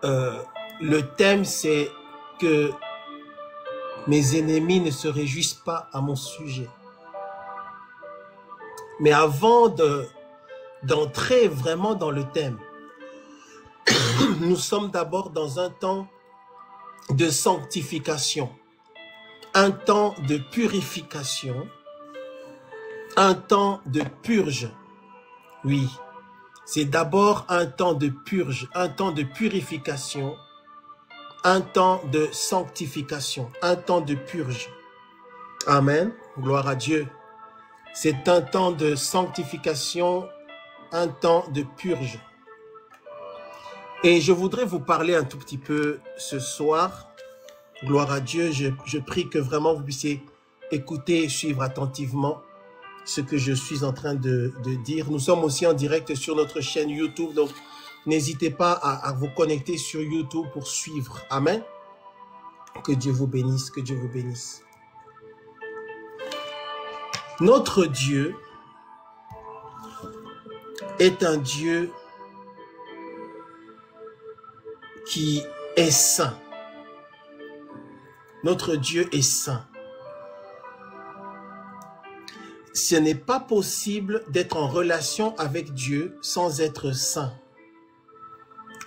Le thème, c'est que mes ennemis ne se réjouissent pas à mon sujet. Mais avant d'entrer vraiment dans le thème, nous sommes d'abord dans un temps de sanctification, un temps de purification, un temps de purge. Oui, c'est d'abord un temps de purge, un temps de purification, un temps de sanctification, un temps de purge. Amen, gloire à Dieu. C'est un temps de sanctification, un temps de purge. Et je voudrais vous parler un tout petit peu ce soir. Gloire à Dieu, je prie que vraiment vous puissiez écouter et suivre attentivement ce que je suis en train de dire. Nous sommes aussi en direct sur notre chaîne YouTube, donc n'hésitez pas à vous connecter sur YouTube pour suivre. Amen. Que Dieu vous bénisse, que Dieu vous bénisse. Notre Dieu est un Dieu qui est saint. Notre Dieu est saint. Ce n'est pas possible d'être en relation avec Dieu sans être saint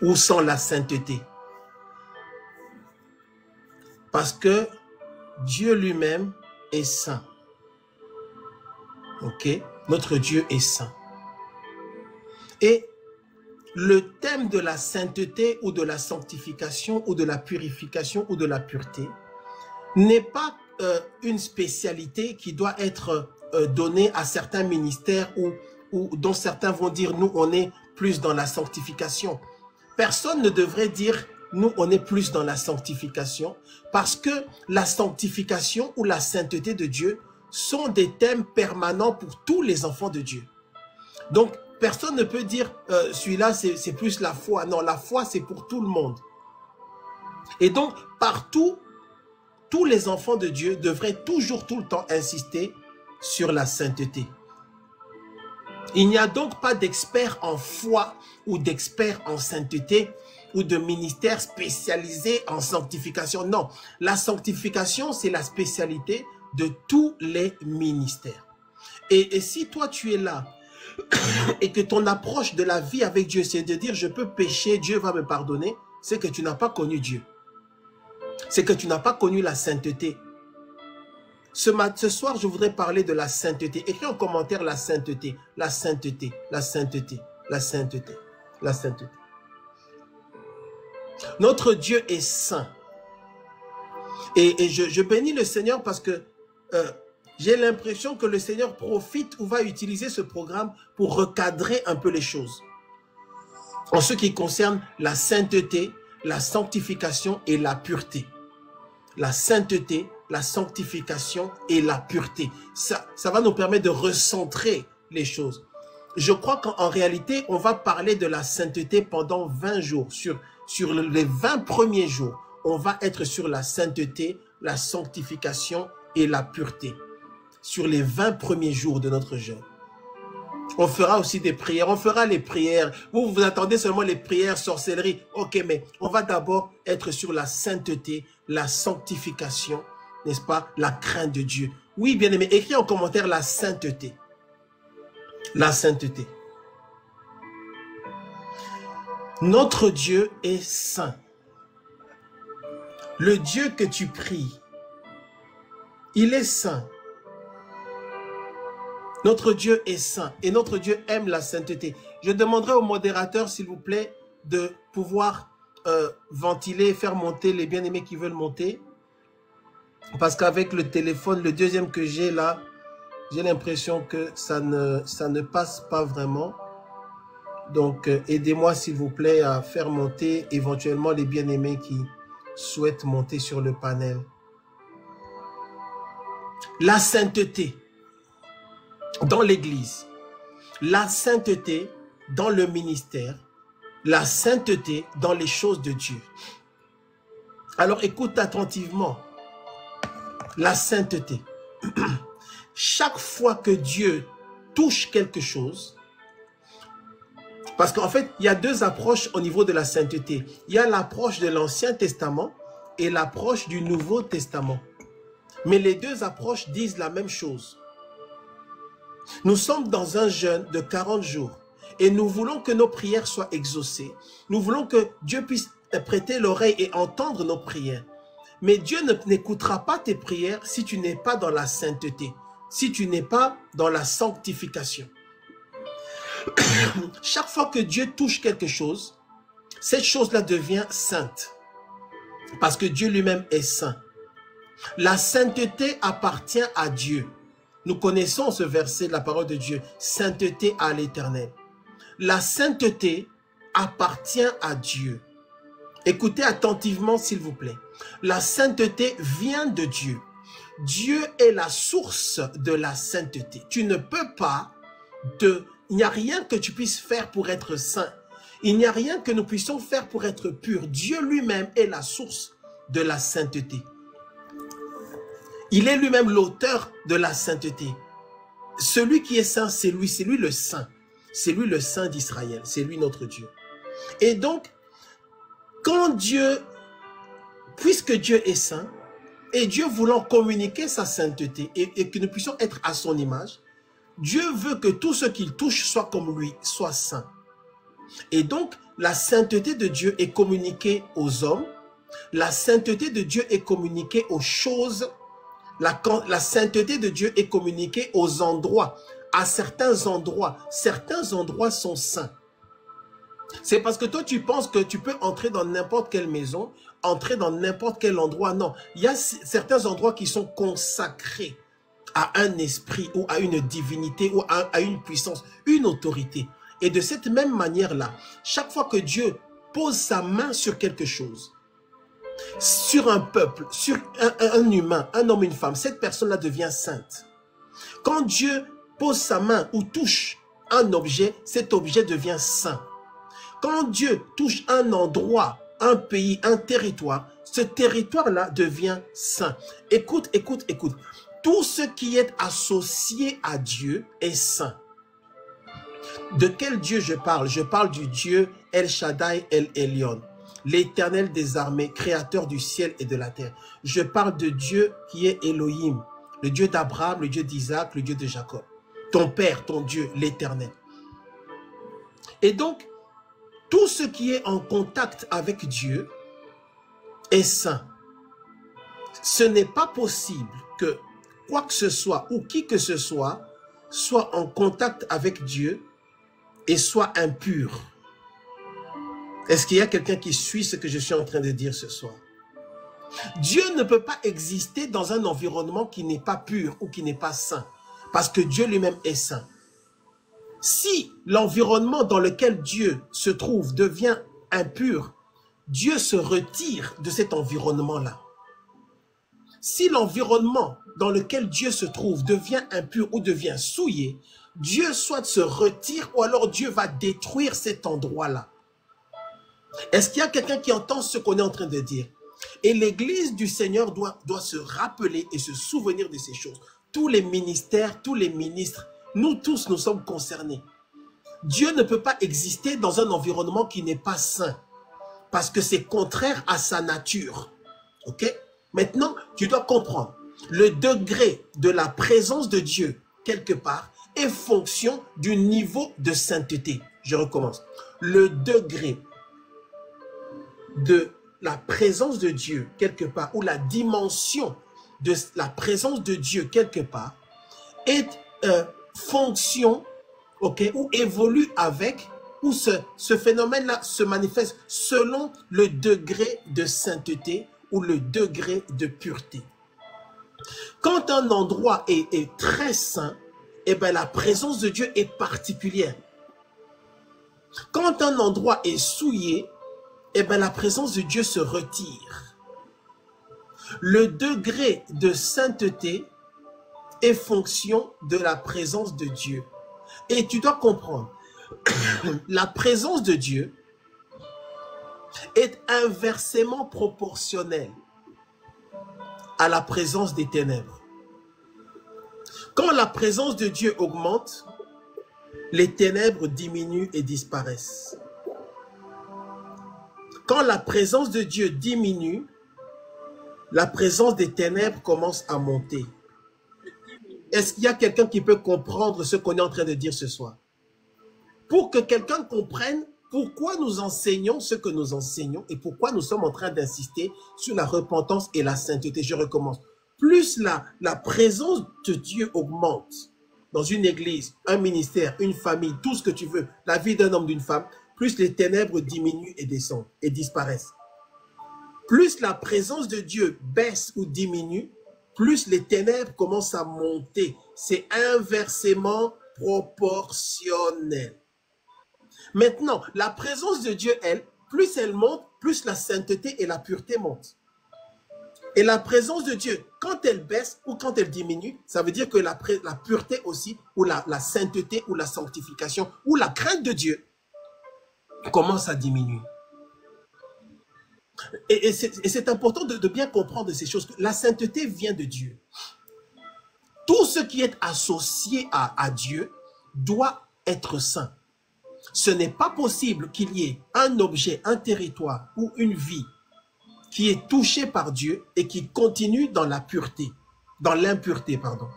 ou sans la sainteté. Parce que Dieu lui-même est saint. Ok? Notre Dieu est saint. Et le thème de la sainteté ou de la sanctification ou de la purification ou de la pureté n'est pas une spécialité qui doit être donnée à certains ministères ou dont certains vont dire nous on est plus dans la sanctification. Personne ne devrait dire nous on est plus dans la sanctification parce que la sanctification ou la sainteté de Dieu sont des thèmes permanents pour tous les enfants de Dieu. Donc personne ne peut dire celui-là c'est plus la foi. Non, la foi c'est pour tout le monde. Et donc partout, tous les enfants de Dieu devraient toujours tout le temps insister sur la sainteté. Il n'y a donc pas d'expert en foi ou d'expert en sainteté ou de ministère spécialisé en sanctification. Non, la sanctification c'est la spécialité de tous les ministères. Et si toi tu es là et que ton approche de la vie avec Dieu c'est de dire je peux pécher, Dieu va me pardonner, c'est que tu n'as pas connu Dieu. C'est que tu n'as pas connu la sainteté. Ce soir, je voudrais parler de la sainteté. Écris en commentaire la sainteté, la sainteté, la sainteté, la sainteté, la sainteté. Notre Dieu est saint. Et je bénis le Seigneur parce que j'ai l'impression que le Seigneur profite ou va utiliser ce programme pour recadrer un peu les choses. En ce qui concerne la sainteté, la sanctification et la pureté. La sainteté, la sanctification et la pureté. Ça va nous permettre de recentrer les choses. Je crois qu'en réalité, on va parler de la sainteté pendant 20 jours. Sur les 20 premiers jours, on va être sur la sainteté, la sanctification et la pureté. Sur les 20 premiers jours de notre jeûne. On fera aussi des prières, on fera les prières. Vous attendez seulement les prières, sorcellerie. Ok, mais on va d'abord être sur la sainteté, la sanctification, n'est-ce pas, la crainte de Dieu. Oui, bien aimé, écris en commentaire la sainteté. La sainteté. Notre Dieu est saint. Le Dieu que tu pries, il est saint. Notre Dieu est saint et notre Dieu aime la sainteté. Je demanderai au modérateur, s'il vous plaît, de pouvoir ventiler, faire monter les bien-aimés qui veulent monter. Parce qu'avec le téléphone, le deuxième que j'ai là, j'ai l'impression que ça ne passe pas vraiment. Donc, aidez-moi, s'il vous plaît, à faire monter éventuellement les bien-aimés qui souhaitent monter sur le panel. La sainteté dans l'Église, la sainteté dans le ministère, la sainteté dans les choses de Dieu. Alors écoute attentivement, la sainteté. Chaque fois que Dieu touche quelque chose, Parce qu'en fait, il y a deux approches au niveau de la sainteté. Il y a l'approche de l'Ancien Testament et l'approche du Nouveau Testament. Mais les deux approches disent la même chose. Nous sommes dans un jeûne de 40 jours et nous voulons que nos prières soient exaucées. Nous voulons que Dieu puisse prêter l'oreille et entendre nos prières. Mais Dieu n'écoutera pas tes prières si tu n'es pas dans la sainteté, si tu n'es pas dans la sanctification. Chaque fois que Dieu touche quelque chose, cette chose-là devient sainte. Parce que Dieu lui-même est saint. La sainteté appartient à Dieu. Nous connaissons ce verset de la parole de Dieu. Sainteté à l'Éternel. La sainteté appartient à Dieu. Écoutez attentivement s'il vous plaît. La sainteté vient de Dieu. Dieu est la source de la sainteté. Tu ne peux pas il n'y a rien que tu puisses faire pour être saint. Il n'y a rien que nous puissions faire pour être purs. Dieu lui-même est la source de la sainteté. Il est lui-même l'auteur de la sainteté. Celui qui est saint, c'est lui le saint. C'est lui le saint d'Israël. C'est lui notre Dieu. Et donc, quand Dieu, puisque Dieu est saint, et Dieu voulant communiquer sa sainteté et que nous puissions être à son image, Dieu veut que tout ce qu'il touche soit comme lui, soit saint. Et donc, la sainteté de Dieu est communiquée aux hommes, la sainteté de Dieu est communiquée aux choses, la sainteté de Dieu est communiquée aux endroits. À certains endroits sont saints. C'est parce que toi, tu penses que tu peux entrer dans n'importe quelle maison, entrer dans n'importe quel endroit. Non, il y a certains endroits qui sont consacrés à un esprit ou à une divinité ou à une puissance, une autorité. Et de cette même manière-là, chaque fois que Dieu pose sa main sur quelque chose, sur un peuple, sur un humain, un homme, une femme, cette personne-là devient sainte. Quand Dieu pose sa main ou touche un objet, cet objet devient saint. Quand Dieu touche un endroit, un pays, un territoire, ce territoire-là devient saint. Écoute, écoute, écoute. Tout ce qui est associé à Dieu est saint. De quel Dieu je parle? Je parle du Dieu El Shaddai El Elyon, l'Éternel des armées, créateur du ciel et de la terre. Je parle de Dieu qui est Elohim, le Dieu d'Abraham, le Dieu d'Isaac, le Dieu de Jacob. Ton Père, ton Dieu, l'Éternel. Et donc, tout ce qui est en contact avec Dieu est saint. Ce n'est pas possible que quoi que ce soit ou qui que ce soit en contact avec Dieu et soit impur. Est-ce qu'il y a quelqu'un qui suit ce que je suis en train de dire ce soir? Dieu ne peut pas exister dans un environnement qui n'est pas pur ou qui n'est pas saint, parce que Dieu lui-même est saint. Si l'environnement dans lequel Dieu se trouve devient impur, Dieu se retire de cet environnement-là. Si l'environnement dans lequel Dieu se trouve devient impur ou devient souillé, Dieu soit se retire ou alors Dieu va détruire cet endroit-là. Est-ce qu'il y a quelqu'un qui entend ce qu'on est en train de dire? Et l'Église du Seigneur doit se rappeler et se souvenir de ces choses. Tous les ministères, tous les ministres, nous tous, nous sommes concernés. Dieu ne peut pas exister dans un environnement qui n'est pas saint, parce que c'est contraire à sa nature. Ok? Maintenant, tu dois comprendre, le degré de la présence de Dieu, quelque part, est fonction du niveau de sainteté. Je recommence. Le degré de la présence de Dieu, quelque part, ou la dimension de la présence de Dieu, quelque part, est fonction, ok, ou évolue avec, ou ce phénomène-là se manifeste selon le degré de sainteté ou le degré de pureté. Quand un endroit est très saint, eh bien, la présence de Dieu est particulière. Quand un endroit est souillé, eh bien, la présence de Dieu se retire. Le degré de sainteté est fonction de la présence de Dieu. Et tu dois comprendre, la présence de Dieu est inversement proportionnelle à la présence des ténèbres. Quand la présence de Dieu augmente, les ténèbres diminuent et disparaissent. Quand la présence de Dieu diminue, la présence des ténèbres commence à monter. Est-ce qu'il y a quelqu'un qui peut comprendre ce qu'on est en train de dire ce soir? Pour que quelqu'un comprenne pourquoi nous enseignons ce que nous enseignons et pourquoi nous sommes en train d'insister sur la repentance et la sainteté. Je recommence. Plus la présence de Dieu augmente dans une église, un ministère, une famille, tout ce que tu veux, la vie d'un homme, d'une femme, plus les ténèbres diminuent et descendent et disparaissent. Plus la présence de Dieu baisse ou diminue, plus les ténèbres commencent à monter. C'est inversement proportionnel. Maintenant, la présence de Dieu, elle, plus elle monte, plus la sainteté et la pureté montent. Et la présence de Dieu, quand elle baisse ou quand elle diminue, ça veut dire que la pureté aussi, ou la sainteté, ou la sanctification, ou la crainte de Dieu commence à diminuer. Et c'est important de bien comprendre ces choses. La sainteté vient de Dieu. Tout ce qui est associé à Dieu doit être saint. Ce n'est pas possible qu'il y ait un objet, un territoire ou une vie qui est touché par Dieu et qui continue dans la pureté, dans l'impureté, pardon.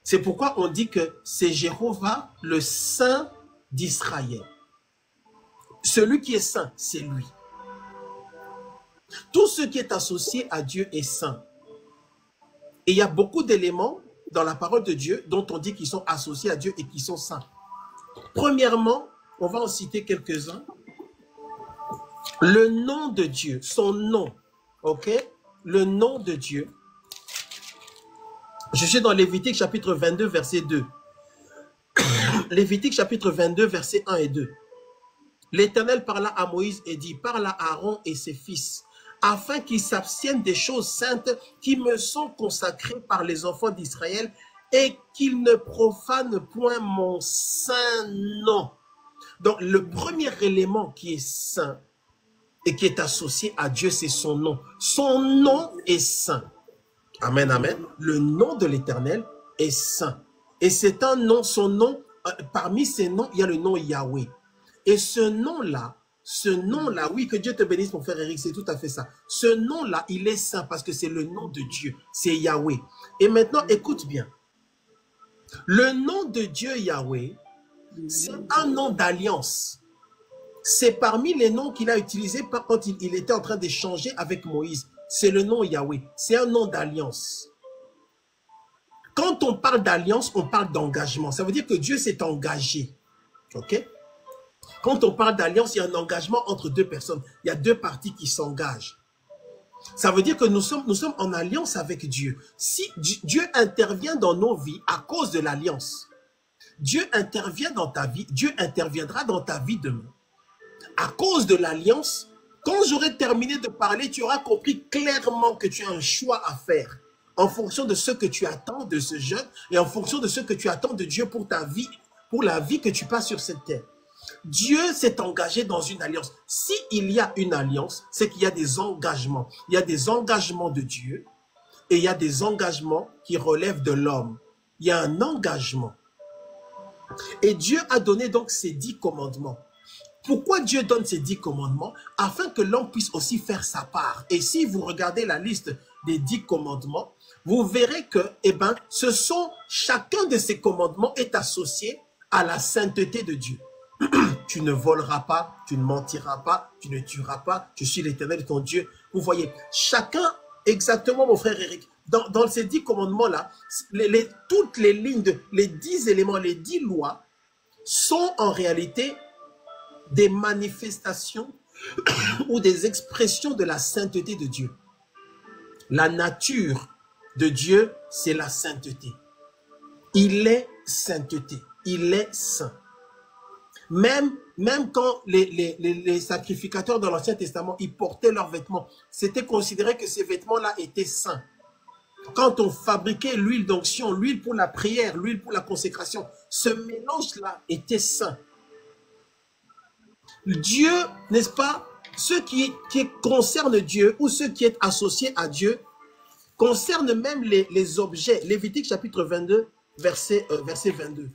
C'est pourquoi on dit que c'est Jéhovah, le Saint d'Israël. Celui qui est saint, c'est lui. Tout ce qui est associé à Dieu est saint. Et il y a beaucoup d'éléments dans la parole de Dieu dont on dit qu'ils sont associés à Dieu et qui sont saints. Premièrement, on va en citer quelques-uns. Le nom de Dieu, son nom, ok? Le nom de Dieu. Je suis dans Lévitique chapitre 22, verset 2. Lévitique chapitre 22, verset 1 et 2. L'Éternel parla à Moïse et dit, parle à Aaron et ses fils, afin qu'ils s'abstiennent des choses saintes qui me sont consacrées par les enfants d'Israël et qu'ils ne profanent point mon saint nom. Donc, le premier élément qui est saint et qui est associé à Dieu, c'est son nom. Son nom est saint. Amen, amen. Le nom de l'Éternel est saint. Et c'est un nom, son nom, parmi ces noms, il y a le nom Yahweh. Et ce nom-là, oui, que Dieu te bénisse, mon frère Eric, c'est tout à fait ça. Ce nom-là, il est saint parce que c'est le nom de Dieu, c'est Yahweh. Et maintenant, écoute bien. Le nom de Dieu Yahweh, c'est un nom d'alliance. C'est parmi les noms qu'il a utilisés quand il était en train d'échanger avec Moïse. C'est le nom Yahweh. C'est un nom d'alliance. Quand on parle d'alliance, on parle d'engagement. Ça veut dire que Dieu s'est engagé. Ok? Quand on parle d'alliance, il y a un engagement entre deux personnes. Il y a deux parties qui s'engagent. Ça veut dire que nous sommes en alliance avec Dieu. Si Dieu intervient dans nos vies à cause de l'alliance, Dieu intervient dans ta vie, Dieu interviendra dans ta vie demain. À cause de l'alliance, quand j'aurai terminé de parler, tu auras compris clairement que tu as un choix à faire en fonction de ce que tu attends de ce jeune et en fonction de ce que tu attends de Dieu pour ta vie, pour la vie que tu passes sur cette terre. Dieu s'est engagé dans une alliance. S'il y a une alliance, c'est qu'il y a des engagements. Il y a des engagements de Dieu et il y a des engagements qui relèvent de l'homme. Il y a un engagement. Et Dieu a donné donc ces 10 commandements. Pourquoi Dieu donne ces 10 commandements? Afin que l'homme puisse aussi faire sa part. Et si vous regardez la liste des 10 commandements, vous verrez que, chacun de ces commandements est associé à la sainteté de Dieu. Tu ne voleras pas, tu ne mentiras pas, tu ne tueras pas, je suis l'Éternel ton Dieu. Vous voyez, chacun, exactement mon frère Eric, dans ces 10 commandements-là, toutes les lignes, les 10 éléments, les 10 lois sont en réalité des manifestations ou des expressions de la sainteté de Dieu. La nature de Dieu, c'est la sainteté. Il est sainteté, il est saint. Même quand les sacrificateurs dans l'Ancien Testament, ils portaient leurs vêtements, c'était considéré que ces vêtements-là étaient saints. Quand on fabriquait l'huile d'onction, l'huile pour la prière, l'huile pour la consécration, ce mélange-là était saint. Dieu, n'est-ce pas, ce qui concerne Dieu ou ce qui est associé à Dieu, concerne même les objets. Lévitique chapitre 22, verset 22.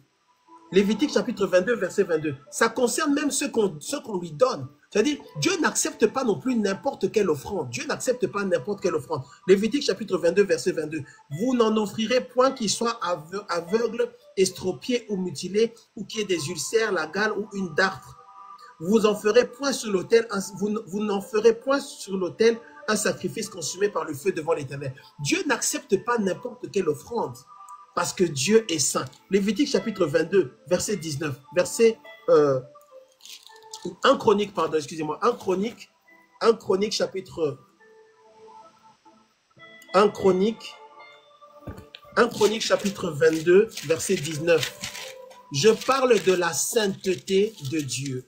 Lévitique chapitre 22, verset 22. Ça concerne même ce qu'on lui donne. C'est-à-dire, Dieu n'accepte pas non plus n'importe quelle offrande. Dieu n'accepte pas n'importe quelle offrande. Lévitique chapitre 22, verset 22. Vous n'en offrirez point qui soit aveugle, estropié ou mutilé, ou qui ait des ulcères, la gale ou une dartre. Vous n'en ferez point sur l'autel un sacrifice consumé par le feu devant l'Éternel. Dieu n'accepte pas n'importe quelle offrande parce que Dieu est saint. Lévitique chapitre 22, verset 19, verset 1 Chronique, pardon, excusez-moi, 1 Chronique chapitre 1 Chronique chapitre 22, verset 19. Je parle de la sainteté de Dieu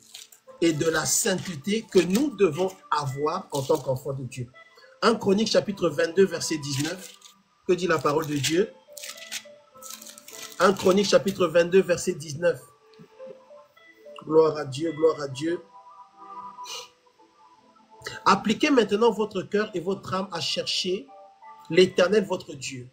et de la sainteté que nous devons avoir en tant qu'enfants de Dieu. 1 Chronique chapitre 22, verset 19. Que dit la parole de Dieu? 1 Chronique chapitre 22, verset 19. Gloire à Dieu, gloire à Dieu. Appliquez maintenant votre cœur et votre âme à chercher l'Éternel votre Dieu.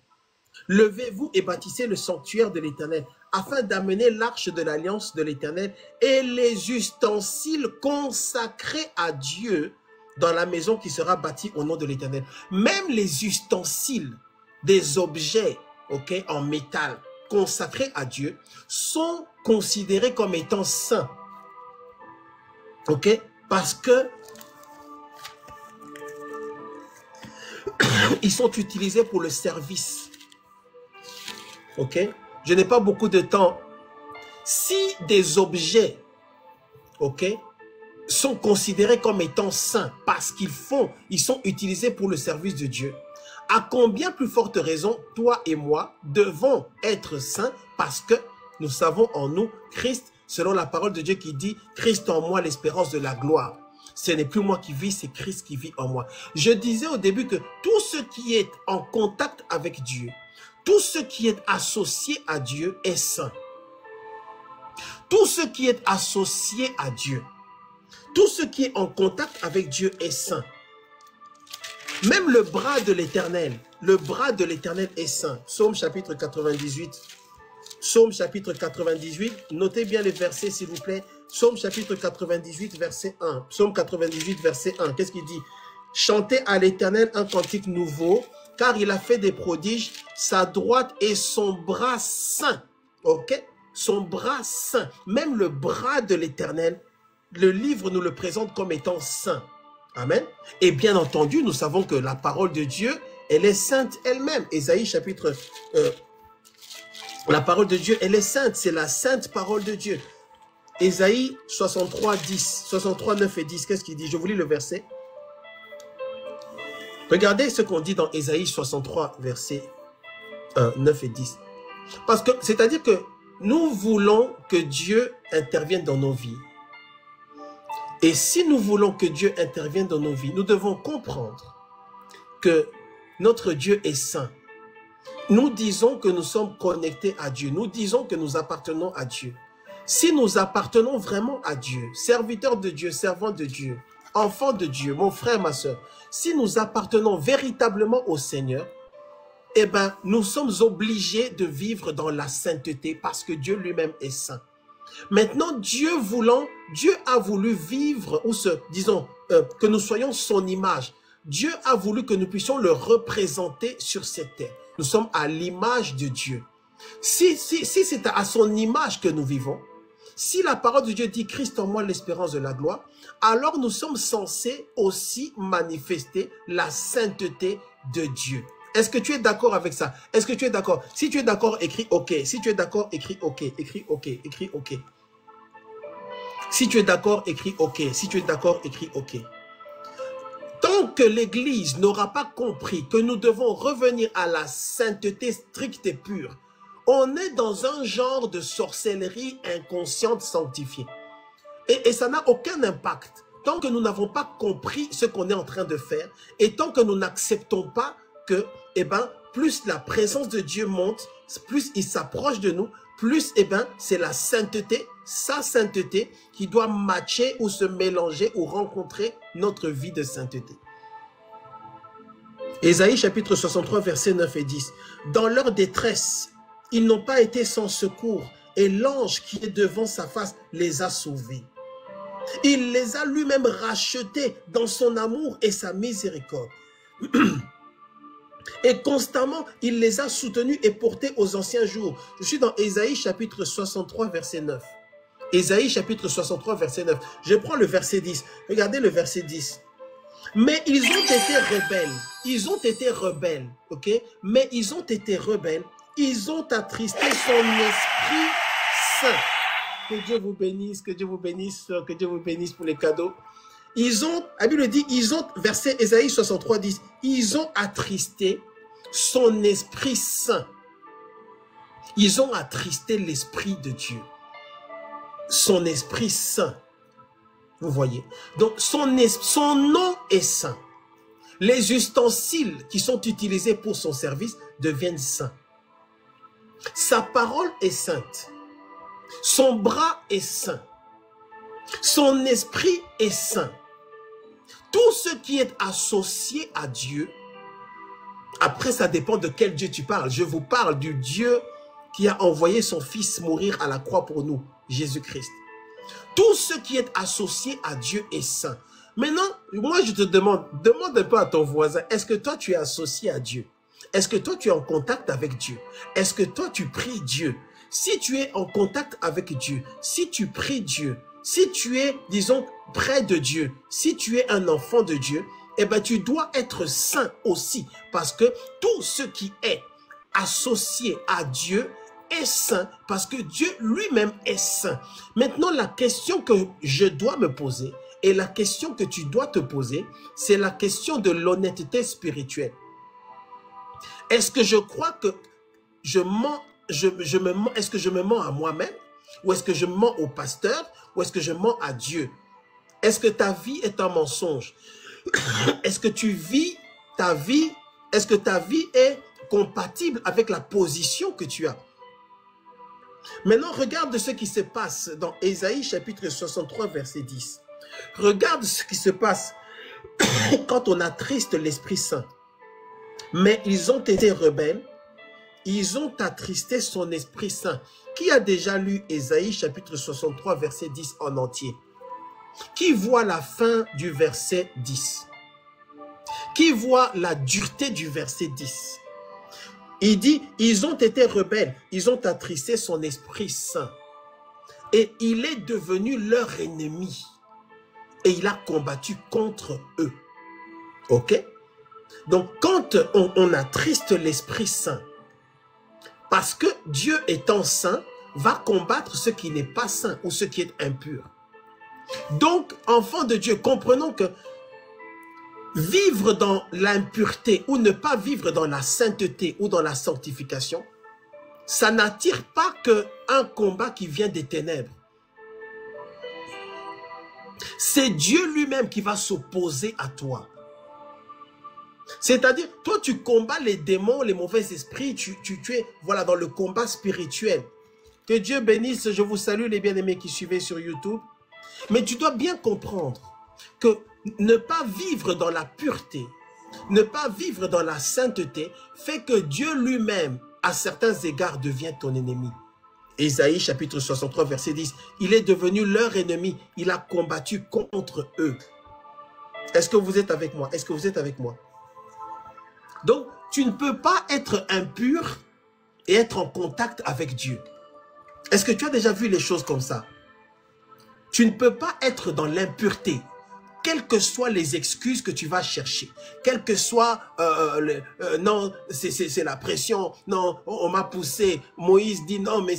Levez-vous et bâtissez le sanctuaire de l'Éternel, afin d'amener l'arche de l'alliance de l'Éternel et les ustensiles consacrés à Dieu dans la maison qui sera bâtie au nom de l'Éternel. Même les ustensiles, des objets, ok, en métal, consacrés à Dieu, sont considérés comme étant saints. Ok? Parce que ils sont utilisés pour le service. Ok? Je n'ai pas beaucoup de temps. Si des objets, ok, sont considérés comme étant saints parce ils sont utilisés pour le service de Dieu, à combien plus forte raison, toi et moi devons être saints parce que nous savons en nous Christ, selon la parole de Dieu qui dit « Christ en moi, l'espérance de la gloire ». Ce n'est plus moi qui vis, c'est Christ qui vit en moi. Je disais au début que tout ce qui est en contact avec Dieu, tout ce qui est associé à Dieu est saint. Tout ce qui est associé à Dieu, tout ce qui est en contact avec Dieu est saint. Même le bras de l'Éternel est saint. Psaume chapitre 98. Psaume chapitre 98. Notez bien les versets s'il vous plaît. Psaume chapitre 98 verset 1. Psaume 98 verset 1. Qu'est-ce qu'il dit? Chantez à l'Éternel un cantique nouveau, car il a fait des prodiges, sa droite et son bras saint. Ok? Son bras saint. Même le bras de l'Éternel, le livre nous le présente comme étant saint. Amen. Et bien entendu, nous savons que la parole de Dieu, elle est sainte elle-même. Ésaïe chapitre... la parole de Dieu, elle est sainte. C'est la sainte parole de Dieu. Ésaïe 63, 10. 63, 9 et 10. Qu'est-ce qu'il dit? Je vous lis le verset. Regardez ce qu'on dit dans Ésaïe 63, versets 9 et 10. Parce que, c'est-à-dire que nous voulons que Dieu intervienne dans nos vies. Et si nous voulons que Dieu intervienne dans nos vies, nous devons comprendre que notre Dieu est saint. Nous disons que nous sommes connectés à Dieu. Nous disons que nous appartenons à Dieu. Si nous appartenons vraiment à Dieu, serviteurs de Dieu, servants de Dieu, enfants de Dieu, mon frère, ma soeur, si nous appartenons véritablement au Seigneur, eh bien, nous sommes obligés de vivre dans la sainteté parce que Dieu lui-même est saint. Maintenant, Dieu a voulu vivre, ou disons, que nous soyons son image. Dieu a voulu que nous puissions le représenter sur cette terre. Nous sommes à l'image de Dieu. Si c'est à son image que nous vivons, si la parole de Dieu dit « Christ en moi, l'espérance de la gloire », alors nous sommes censés aussi manifester la sainteté de Dieu. Est-ce que tu es d'accord avec ça? Est-ce que tu es d'accord? Si tu es d'accord, écris OK. Si tu es d'accord, écris OK. Écris OK. Écris OK. Si tu es d'accord, écris OK. Si tu es d'accord, écris OK. Tant que l'Église n'aura pas compris que nous devons revenir à la sainteté stricte et pure, on est dans un genre de sorcellerie inconsciente sanctifiée. Et ça n'a aucun impact. Tant que nous n'avons pas compris ce qu'on est en train de faire, et tant que nous n'acceptons pas que, eh ben, plus la présence de Dieu monte, plus il s'approche de nous, plus, eh ben, c'est la sainteté, sa sainteté, qui doit matcher ou se mélanger ou rencontrer notre vie de sainteté. Ésaïe chapitre 63, versets 9 et 10. Dans leur détresse, ils n'ont pas été sans secours. et l'ange qui est devant sa face les a sauvés. Il les a lui-même rachetés dans son amour et sa miséricorde. Et constamment, il les a soutenus et portés aux anciens jours. Je suis dans Ésaïe chapitre 63, verset 9. Ésaïe chapitre 63, verset 9. Je prends le verset 10. Regardez le verset 10. Mais ils ont été rebelles. Ils ont été rebelles. Ok? Mais ils ont été rebelles. Ils ont attristé son esprit saint. Que Dieu vous bénisse, que Dieu vous bénisse, que Dieu vous bénisse pour les cadeaux. Ils ont, la Bible dit, ils ont, verset Ésaïe 63, 10, ils ont attristé son esprit saint. Ils ont attristé l'esprit de Dieu. Son esprit saint. Vous voyez. Donc, son nom est saint. Les ustensiles qui sont utilisés pour son service deviennent saints. Sa parole est sainte. Son bras est saint. Son esprit est saint. Tout ce qui est associé à Dieu, après ça dépend de quel Dieu tu parles. Je vous parle du Dieu qui a envoyé son Fils mourir à la croix pour nous, Jésus-Christ. Tout ce qui est associé à Dieu est saint. Maintenant, moi je te demande un peu à ton voisin, est-ce que toi tu es associé à Dieu? Est-ce que toi tu es en contact avec Dieu? Est-ce que toi tu pries Dieu? Si tu es en contact avec Dieu, si tu pries Dieu, si tu es, disons, près de Dieu, si tu es un enfant de Dieu, eh bien, tu dois être saint aussi, parce que tout ce qui est associé à Dieu est saint, parce que Dieu lui-même est saint. Maintenant, la question que je dois me poser, et la question que tu dois te poser, c'est la question de l'honnêteté spirituelle. Est-ce que je crois que je mens, est-ce que je me mens à moi-même? Ou est-ce que je mens au pasteur? Ou est-ce que je mens à Dieu? Est-ce que ta vie est un mensonge? Est-ce que tu vis ta vie? Est-ce que ta vie est compatible avec la position que tu as? Maintenant, regarde ce qui se passe dans Ésaïe chapitre 63, verset 10. Regarde ce qui se passe quand on attriste l'Esprit Saint. Mais ils ont été rebelles. Ils ont attristé son Esprit Saint. Qui a déjà lu Ésaïe chapitre 63 verset 10 en entier? Qui voit la fin du verset 10? Qui voit la dureté du verset 10? Il dit, ils ont été rebelles, ils ont attristé son Esprit Saint. Et il est devenu leur ennemi. Et il a combattu contre eux. Ok? Donc quand on attriste l'Esprit Saint, parce que Dieu étant saint, va combattre ce qui n'est pas saint ou ce qui est impur. Donc, enfants de Dieu, comprenons que vivre dans l'impureté ou ne pas vivre dans la sainteté ou dans la sanctification, ça n'attire pas qu'un combat qui vient des ténèbres. C'est Dieu lui-même qui va s'opposer à toi. C'est-à-dire, toi, tu combats les démons, les mauvais esprits, tu es voilà, dans le combat spirituel. Que Dieu bénisse, je vous salue les bien-aimés qui suivez sur YouTube. Mais tu dois bien comprendre que ne pas vivre dans la pureté, ne pas vivre dans la sainteté, fait que Dieu lui-même, à certains égards, devient ton ennemi. Ésaïe chapitre 63, verset 10, il est devenu leur ennemi, il a combattu contre eux. Est-ce que vous êtes avec moi? Est-ce que vous êtes avec moi? Donc, tu ne peux pas être impur et être en contact avec Dieu. Est-ce que tu as déjà vu les choses comme ça? Tu ne peux pas être dans l'impureté, quelles que soient les excuses que tu vas chercher, quelle que soit, non, c'est la pression, non, on m'a poussé, Moïse dit non, mais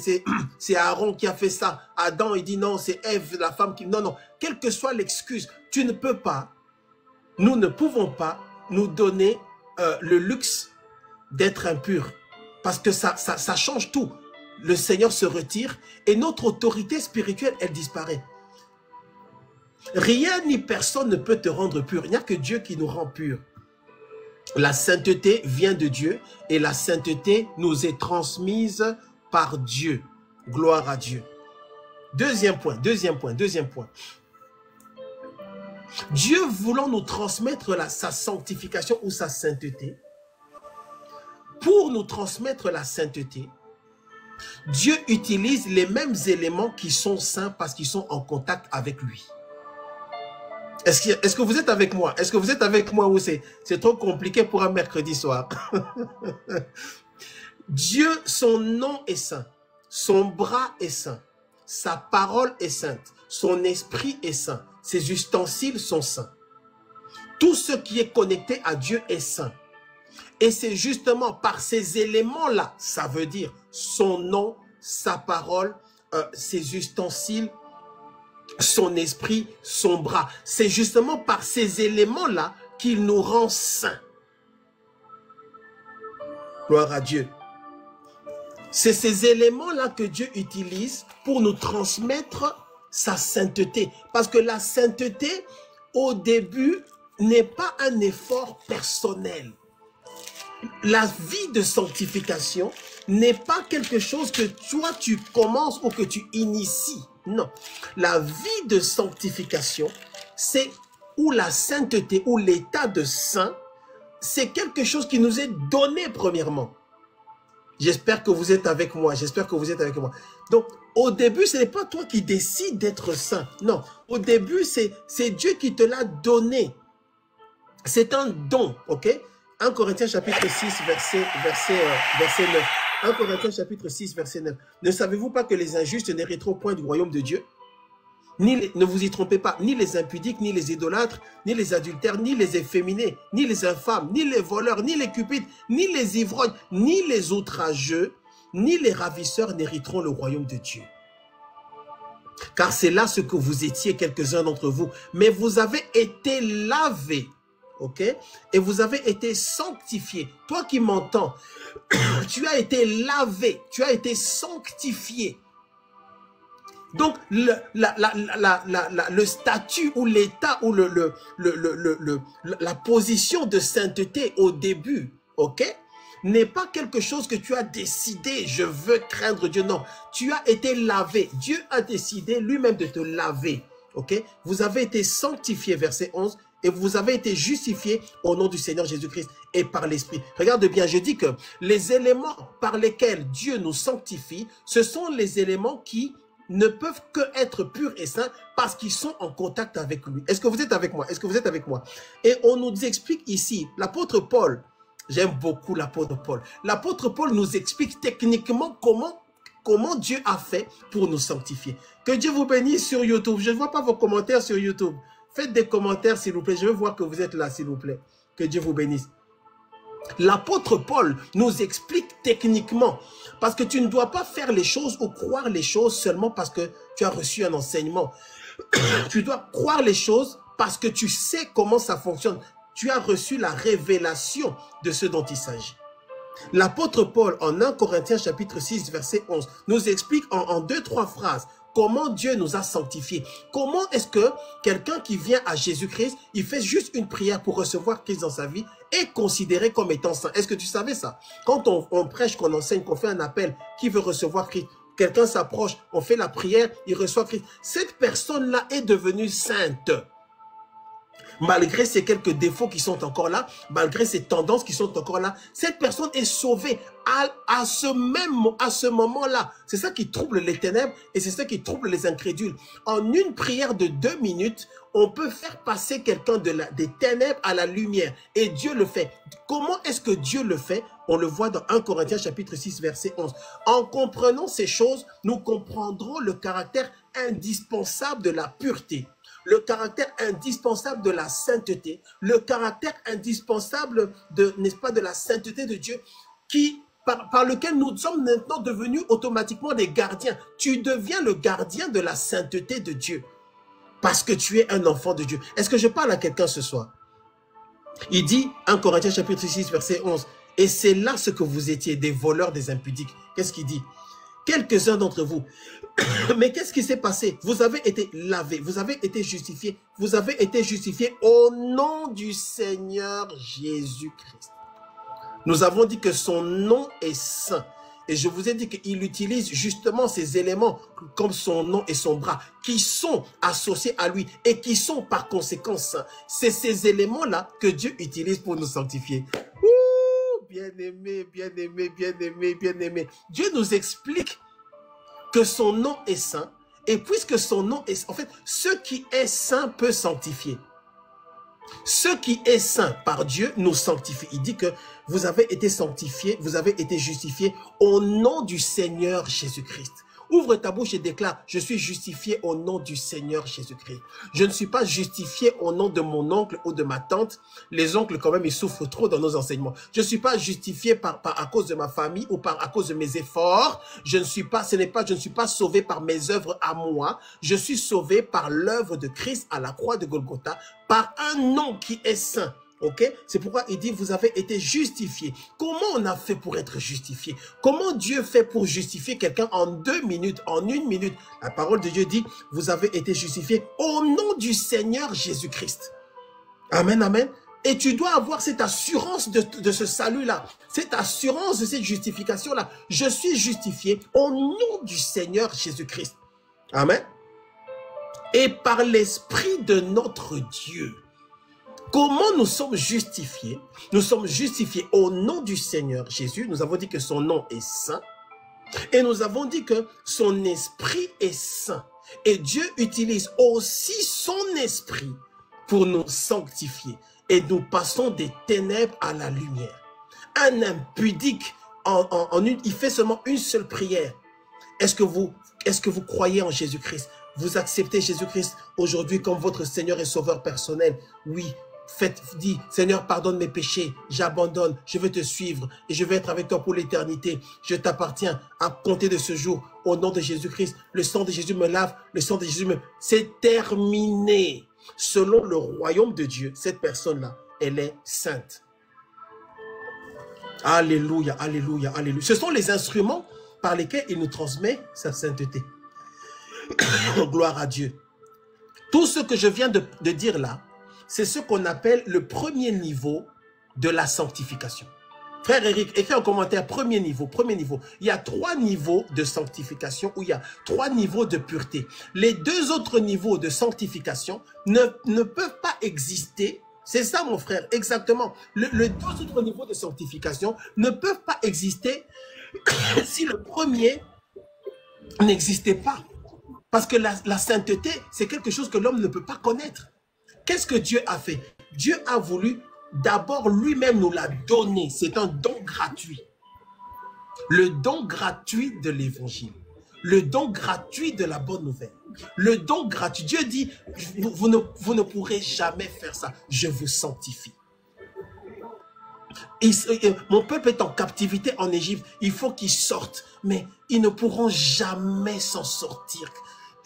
c'est Aaron qui a fait ça, Adam il dit non, c'est Ève, la femme qui... Non, non, quelle que soit l'excuse, tu ne peux pas, nous ne pouvons pas nous donner le luxe d'être impur, parce que ça change tout. Le Seigneur se retire et notre autorité spirituelle, elle disparaît. Rien ni personne ne peut te rendre pur. Il n'y a que Dieu qui nous rend purs. La sainteté vient de Dieu et la sainteté nous est transmise par Dieu. Gloire à Dieu. Deuxième point. Dieu voulant nous transmettre sa sanctification ou sa sainteté, pour nous transmettre la sainteté, Dieu utilise les mêmes éléments qui sont saints parce qu'ils sont en contact avec lui. Est-ce que vous êtes avec moi? Est-ce que vous êtes avec moi ou c'est trop compliqué pour un mercredi soir? Dieu, son nom est saint. Son bras est saint. Sa parole est sainte. Son esprit est saint. Ses ustensiles sont saints. Tout ce qui est connecté à Dieu est saint. Et c'est justement par ces éléments-là, ça veut dire son nom, sa parole, ses ustensiles, son esprit, son bras. C'est justement par ces éléments-là qu'il nous rend saints. Gloire à Dieu. C'est ces éléments-là que Dieu utilise pour nous transmettre sa sainteté. Parce que la sainteté, au début, n'est pas un effort personnel. La vie de sanctification n'est pas quelque chose que toi tu commences ou que tu inities. Non. La vie de sanctification, c'est ou la sainteté ou l'état de saint, c'est quelque chose qui nous est donné premièrement. J'espère que vous êtes avec moi. J'espère que vous êtes avec moi. Donc, au début, ce n'est pas toi qui décides d'être saint. Non. Au début, c'est Dieu qui te l'a donné. C'est un don, ok? 1 Corinthiens chapitre 6, verset 9. 1 Corinthiens chapitre 6, verset 9. Ne savez-vous pas que les injustes n'hériteront point du royaume de Dieu? Ne vous y trompez pas, ni les impudiques, ni les idolâtres, ni les adultères, ni les efféminés, ni les infâmes, ni les voleurs, ni les cupides, ni les ivrognes, ni les outrageux, ni les ravisseurs n'hériteront le royaume de Dieu. Car c'est là ce que vous étiez, quelques-uns d'entre vous. Mais vous avez été lavés. Ok? Et vous avez été sanctifiés. Toi qui m'entends, tu as été lavé, tu as été sanctifié. Donc, le statut ou l'état ou la position de sainteté au début, ok, n'est pas quelque chose que tu as décidé, je veux craindre Dieu. Non, tu as été lavé. Dieu a décidé lui-même de te laver. Ok? Vous avez été sanctifié, verset 11. Et vous avez été justifiés au nom du Seigneur Jésus-Christ et par l'Esprit. Regarde bien, je dis que les éléments par lesquels Dieu nous sanctifie, ce sont les éléments qui ne peuvent que être purs et saints parce qu'ils sont en contact avec lui. Est-ce que vous êtes avec moi? Est-ce que vous êtes avec moi? Et on nous explique ici, l'apôtre Paul, j'aime beaucoup l'apôtre Paul. L'apôtre Paul nous explique techniquement comment Dieu a fait pour nous sanctifier. Que Dieu vous bénisse sur YouTube. Je ne vois pas vos commentaires sur YouTube. Faites des commentaires, s'il vous plaît. Je veux voir que vous êtes là, s'il vous plaît. Que Dieu vous bénisse. L'apôtre Paul nous explique techniquement. Parce que tu ne dois pas faire les choses ou croire les choses seulement parce que tu as reçu un enseignement. Tu dois croire les choses parce que tu sais comment ça fonctionne. Tu as reçu la révélation de ce dont il s'agit. L'apôtre Paul, en 1 Corinthiens chapitre 6, verset 11, nous explique en 2-3 phrases comment Dieu nous a sanctifiés. Comment est-ce que quelqu'un qui vient à Jésus-Christ, il fait juste une prière pour recevoir Christ dans sa vie, est considéré comme étant saint? Est-ce que tu savais ça? Quand on prêche, qu'on enseigne, qu'on fait un appel, qui veut recevoir Christ, quelqu'un s'approche, on fait la prière, il reçoit Christ. Cette personne-là est devenue sainte. Malgré ces quelques défauts qui sont encore là, malgré ces tendances qui sont encore là, cette personne est sauvée à ce moment-là. C'est ça qui trouble les ténèbres et c'est ça qui trouble les incrédules. En une prière de 2 minutes, on peut faire passer quelqu'un des ténèbres à la lumière. Et Dieu le fait. Comment est-ce que Dieu le fait? On le voit dans 1 Corinthiens chapitre 6, verset 11. En comprenant ces choses, nous comprendrons le caractère indispensable de la pureté, le caractère indispensable de la sainteté, le caractère indispensable n'est-ce pas, de la sainteté de Dieu, par lequel nous sommes maintenant devenus automatiquement des gardiens. Tu deviens le gardien de la sainteté de Dieu, parce que tu es un enfant de Dieu. Est-ce que je parle à quelqu'un ce soir? Il dit, 1 Corinthiens chapitre 6, verset 11, « Et c'est là ce que vous étiez, des voleurs, des impudiques. » Qu'est-ce qu'il dit? Quelques-uns d'entre vous. Mais qu'est-ce qui s'est passé? Vous avez été lavés, vous avez été justifiés. Vous avez été justifiés au nom du Seigneur Jésus-Christ. Nous avons dit que son nom est saint. Et je vous ai dit qu'il utilise justement ces éléments comme son nom et son bras qui sont associés à lui et qui sont par conséquent saints. C'est ces éléments-là que Dieu utilise pour nous sanctifier. Ouh, bien-aimé, bien-aimé, bien-aimé, bien-aimé. Dieu nous explique que son nom est saint. Et puisque son nom est... En fait, ce qui est saint peut sanctifier. Ce qui est saint par Dieu nous sanctifie. Il dit que vous avez été sanctifiés, vous avez été justifiés au nom du Seigneur Jésus-Christ. Ouvre ta bouche et déclare, je suis justifié au nom du Seigneur Jésus-Christ. Je ne suis pas justifié au nom de mon oncle ou de ma tante. Les oncles, quand même, ils souffrent trop dans nos enseignements. Je ne suis pas justifié à cause de ma famille ou à cause de mes efforts. Je ne suis pas sauvé par mes œuvres à moi. Je suis sauvé par l'œuvre de Christ à la croix de Golgotha, par un nom qui est saint. Ok, c'est pourquoi il dit vous avez été justifiés. Comment on a fait pour être justifié? Comment Dieu fait pour justifier quelqu'un en 2 minutes, en 1 minute? La parole de Dieu dit vous avez été justifiés au nom du Seigneur Jésus-Christ. Amen, amen. Et tu dois avoir cette assurance de ce salut-là, cette assurance de cette justification-là. Je suis justifié au nom du Seigneur Jésus-Christ. Amen. Et par l'Esprit de notre Dieu. Comment nous sommes justifiés? Nous sommes justifiés au nom du Seigneur Jésus. Nous avons dit que son nom est saint. Et nous avons dit que son esprit est saint. Et Dieu utilise aussi son esprit pour nous sanctifier. Et nous passons des ténèbres à la lumière. Un impudique, il fait seulement une seule prière. Est-ce que vous croyez en Jésus-Christ? Vous acceptez Jésus-Christ aujourd'hui comme votre Seigneur et Sauveur personnel? Oui. Dis, Seigneur, pardonne mes péchés, j'abandonne, je veux te suivre et je vais être avec toi pour l'éternité. Je t'appartiens à compter de ce jour au nom de Jésus-Christ. Le sang de Jésus me lave, le sang de Jésus me... C'est terminé. Selon le royaume de Dieu, cette personne-là, elle est sainte. Alléluia, alléluia, alléluia. Ce sont les instruments par lesquels il nous transmet sa sainteté. Gloire à Dieu. Tout ce que je viens de dire là, c'est ce qu'on appelle le premier niveau de la sanctification. Frère Eric, écris en commentaire, premier niveau, premier niveau. Il y a 3 niveaux de sanctification ou il y a 3 niveaux de pureté. Les 2 autres niveaux de sanctification ne peuvent pas exister. C'est ça mon frère, exactement. Les 2 autres niveaux de sanctification ne peuvent pas exister si le premier n'existait pas. Parce que la sainteté, c'est quelque chose que l'homme ne peut pas connaître. Qu'est-ce que Dieu a fait? Dieu a voulu d'abord lui-même nous la donner. C'est un don gratuit. Le don gratuit de l'évangile. Le don gratuit de la bonne nouvelle. Le don gratuit. Dieu dit, vous ne pourrez jamais faire ça. Je vous sanctifie. Mon peuple est en captivité en Égypte. Il faut qu'ils sortent. Mais ils ne pourront jamais s'en sortir.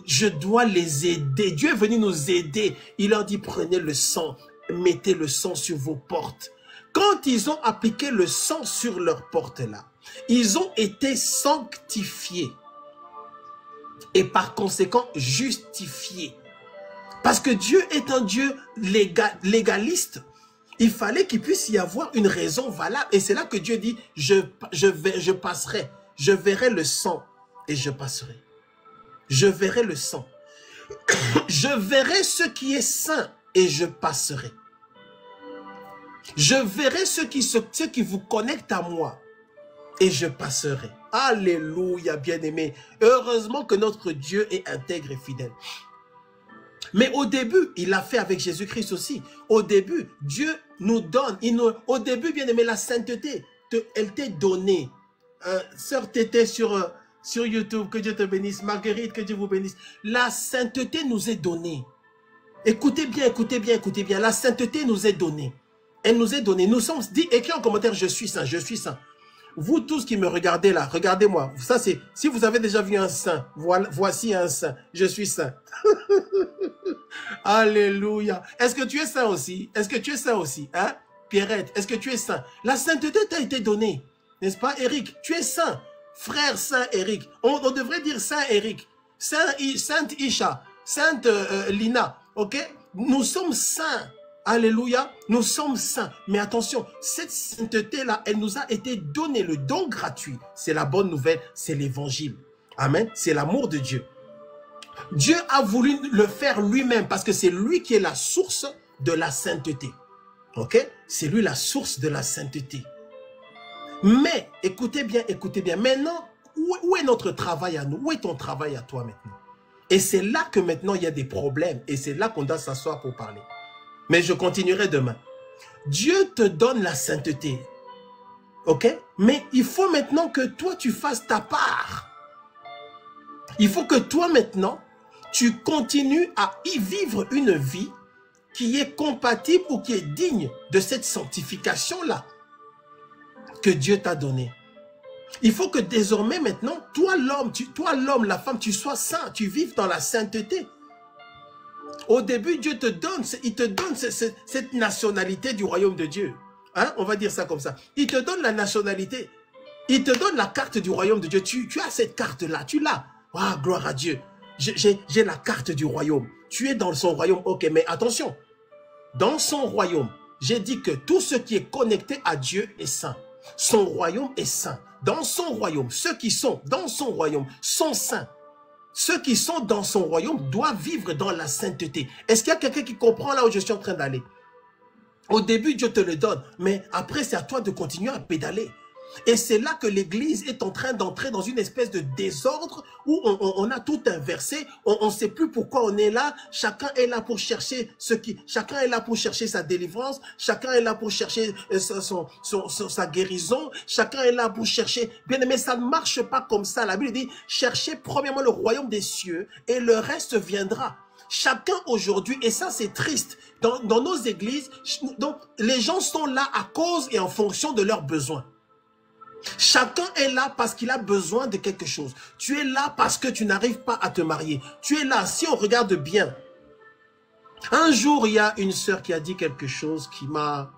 Je dois les aider. Dieu est venu nous aider. Il leur dit, prenez le sang, mettez le sang sur vos portes. Quand ils ont appliqué le sang sur leurs portes là, ils ont été sanctifiés. Et par conséquent, justifiés. Parce que Dieu est un Dieu légaliste. Il fallait qu'il puisse y avoir une raison valable. Et c'est là que Dieu dit, je passerai. Je verrai le sang et je passerai. Je verrai le sang. Je verrai ce qui est saint et je passerai. Je verrai ce qui vous connecte à moi et je passerai. Alléluia, bien-aimé. Heureusement que notre Dieu est intègre et fidèle. Mais au début, il l'a fait avec Jésus-Christ aussi. Au début, Dieu nous donne. Au début, bien-aimé, la sainteté, elle t'est donnée. Sœur Tété sur YouTube, que Dieu te bénisse. Marguerite, que Dieu vous bénisse. La sainteté nous est donnée. Écoutez bien, écoutez bien, écoutez bien. La sainteté nous est donnée. Elle nous est donnée. Nous sommes dit, écris en commentaire, je suis saint, je suis saint. Vous tous qui me regardez là, regardez-moi. Ça c'est, si vous avez déjà vu un saint, voici un saint. Je suis saint. Alléluia. Est-ce que tu es saint aussi? Est-ce que tu es saint aussi? Hein? Pierrette, est-ce que tu es saint? La sainteté t'a été donnée. N'est-ce pas, Eric? Tu es saint. Frère saint Eric. On devrait dire saint Eric. Sainte Isha. Sainte Lina. Ok? Nous sommes saints. Alléluia. Nous sommes saints. Mais attention, cette sainteté-là, elle nous a été donnée. Le don gratuit, c'est la bonne nouvelle. C'est l'évangile. Amen. C'est l'amour de Dieu. Dieu a voulu le faire lui-même parce que c'est lui qui est la source de la sainteté. Ok? C'est lui la source de la sainteté. Mais, écoutez bien, maintenant, où est notre travail à nous? Où est ton travail à toi maintenant? Et c'est là que maintenant il y a des problèmes. Et c'est là qu'on doit s'asseoir pour parler. Mais je continuerai demain. Dieu te donne la sainteté. Ok? Mais il faut maintenant que toi tu fasses ta part. Il faut que toi maintenant, tu continues à y vivre une vie qui est compatible ou qui est digne de cette sanctification-là que Dieu t'a donnée. Il faut que désormais maintenant, toi l'homme, la femme, tu sois saint, tu vives dans la sainteté. Au début, Dieu te donne, il te donne cette nationalité du royaume de Dieu. Hein? On va dire ça comme ça. Il te donne la nationalité. Il te donne la carte du royaume de Dieu. Tu as cette carte-là, tu l'as. Ah, gloire à Dieu. J'ai la carte du royaume. Tu es dans son royaume, ok, mais attention. Dans son royaume, j'ai dit que tout ce qui est connecté à Dieu est saint. Son royaume est saint. Dans son royaume, ceux qui sont dans son royaume sont saints. Ceux qui sont dans son royaume doivent vivre dans la sainteté. Est-ce qu'il y a quelqu'un qui comprend là où je suis en train d'aller? Au début, Dieu te le donne, mais après, c'est à toi de continuer à pédaler. Et c'est là que l'Église est en train d'entrer dans une espèce de désordre où on a tout inversé. On ne sait plus pourquoi on est là. Chacun est là pour chercher chacun est là pour chercher sa délivrance. Chacun est là pour chercher sa guérison. Chacun est là pour chercher. Bien aimé, ça ne marche pas comme ça. La Bible dit, cherchez premièrement le royaume des cieux et le reste viendra. Chacun aujourd'hui, et ça c'est triste, dans nos églises, donc, les gens sont là à cause et en fonction de leurs besoins. Chacun est là parce qu'il a besoin de quelque chose. Tu es là parce que tu n'arrives pas à te marier. Tu es là, si on regarde bien. Un jour, il y a une sœur qui a dit quelque chose qui m'a...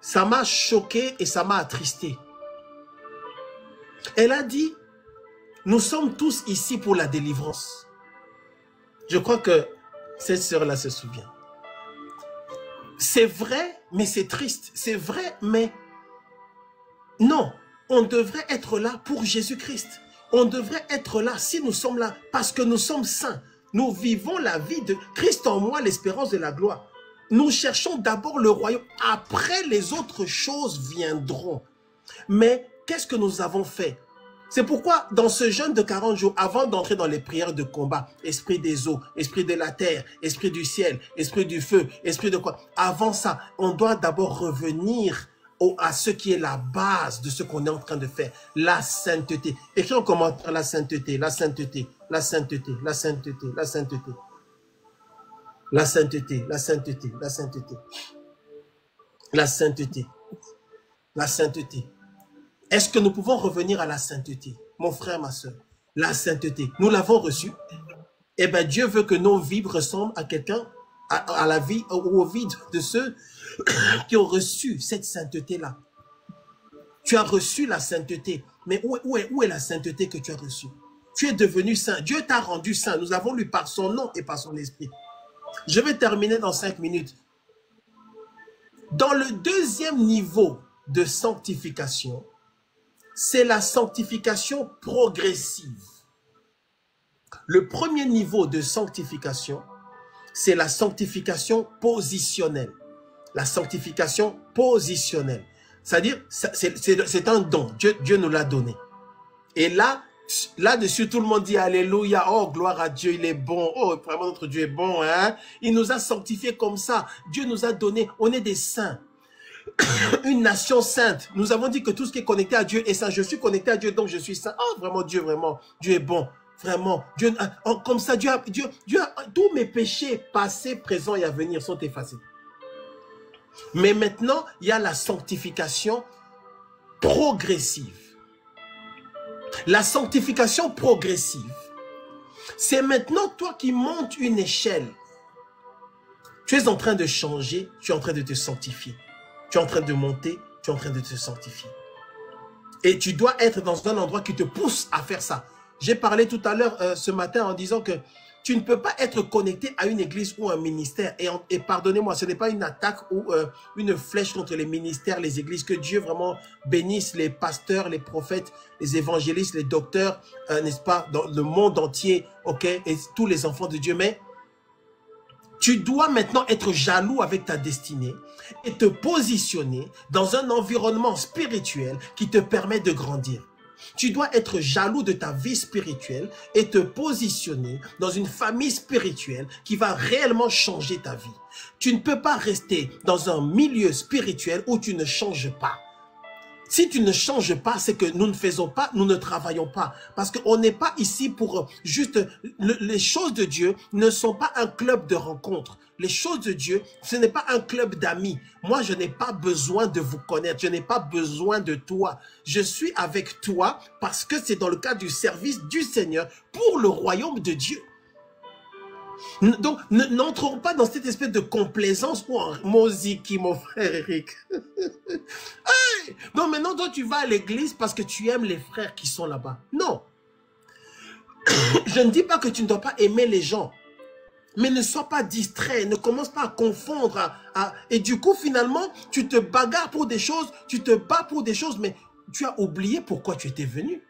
Ça m'a choqué et ça m'a attristé. Elle a dit, nous sommes tous ici pour la délivrance. Je crois que cette sœur-là se souvient. C'est vrai, mais c'est triste. C'est vrai, mais... Non, on devrait être là pour Jésus-Christ. On devrait être là, si nous sommes là, parce que nous sommes saints. Nous vivons la vie de Christ en moi, l'espérance de la gloire. Nous cherchons d'abord le royaume. Après, les autres choses viendront. Mais qu'est-ce que nous avons fait? C'est pourquoi, dans ce jeûne de 40 jours, avant d'entrer dans les prières de combat, esprit des eaux, esprit de la terre, esprit du ciel, esprit du feu, esprit de quoi? Avant ça, on doit d'abord revenir à ce qui est la base de ce qu'on est en train de faire, la sainteté. Écris en commentaire la sainteté, la sainteté, la sainteté, la sainteté, la sainteté, la sainteté, la sainteté, la sainteté, la sainteté, la sainteté. Est-ce que nous pouvons revenir à la sainteté, mon frère, ma soeur? La sainteté, nous l'avons reçue. Eh bien, Dieu veut que nos vies ressemblent à quelqu'un, à la vie ou aux vies de ceux qui ont reçu cette sainteté-là. Tu as reçu la sainteté, mais où est la sainteté que tu as reçue? Tu es devenu saint. Dieu t'a rendu saint. Nous avons lu par son nom et par son esprit. Je vais terminer dans 5 minutes. Dans le deuxième niveau de sanctification, c'est la sanctification progressive. Le premier niveau de sanctification, c'est la sanctification positionnelle. La sanctification positionnelle. C'est-à-dire, c'est un don. Dieu nous l'a donné. Et là-dessus, tout le monde dit Alléluia. Oh, gloire à Dieu, il est bon. Oh, vraiment, notre Dieu est bon. Hein? Il nous a sanctifiés comme ça. Dieu nous a donné. On est des saints. Une nation sainte. Nous avons dit que tout ce qui est connecté à Dieu est saint. Je suis connecté à Dieu, donc je suis saint. Oh, vraiment, Dieu est bon. Vraiment. Dieu, comme ça, Dieu a, tous mes péchés passés, présents et à venir sont effacés. Mais maintenant, il y a la sanctification progressive. La sanctification progressive, c'est maintenant toi qui montes une échelle. Tu es en train de changer, tu es en train de te sanctifier. Tu es en train de monter, tu es en train de te sanctifier. Et tu dois être dans un endroit qui te pousse à faire ça. J'ai parlé tout à l'heure, ce matin, en disant que tu ne peux pas être connecté à une église ou un ministère. Et pardonnez-moi, ce n'est pas une attaque ou une flèche contre les ministères, les églises. Que Dieu vraiment bénisse les pasteurs, les prophètes, les évangélistes, les docteurs, n'est-ce pas, dans le monde entier, ok, et tous les enfants de Dieu. Mais Tu dois maintenant être jaloux avec ta destinée et te positionner dans un environnement spirituel qui te permet de grandir. Tu dois être jaloux de ta vie spirituelle et te positionner dans une famille spirituelle qui va réellement changer ta vie. Tu ne peux pas rester dans un milieu spirituel où tu ne changes pas. Si tu ne changes pas, c'est que nous ne faisons pas, nous ne travaillons pas. Parce qu'on n'est pas ici pour juste... les choses de Dieu ne sont pas un club de rencontres. Les choses de Dieu, ce n'est pas un club d'amis. Moi, je n'ai pas besoin de vous connaître. Je n'ai pas besoin de toi. Je suis avec toi parce que c'est dans le cadre du service du Seigneur pour le royaume de Dieu. Donc, n'entrons pas dans cette espèce de complaisance où Moziki, mon frère Eric. Hey! Donc maintenant, toi, tu vas à l'église parce que tu aimes les frères qui sont là-bas. Non. Je ne dis pas que tu ne dois pas aimer les gens. Mais ne sois pas distrait, ne commence pas à confondre. Et du coup, finalement, tu te bagarres pour des choses, tu te bats pour des choses, mais tu as oublié pourquoi tu étais venu.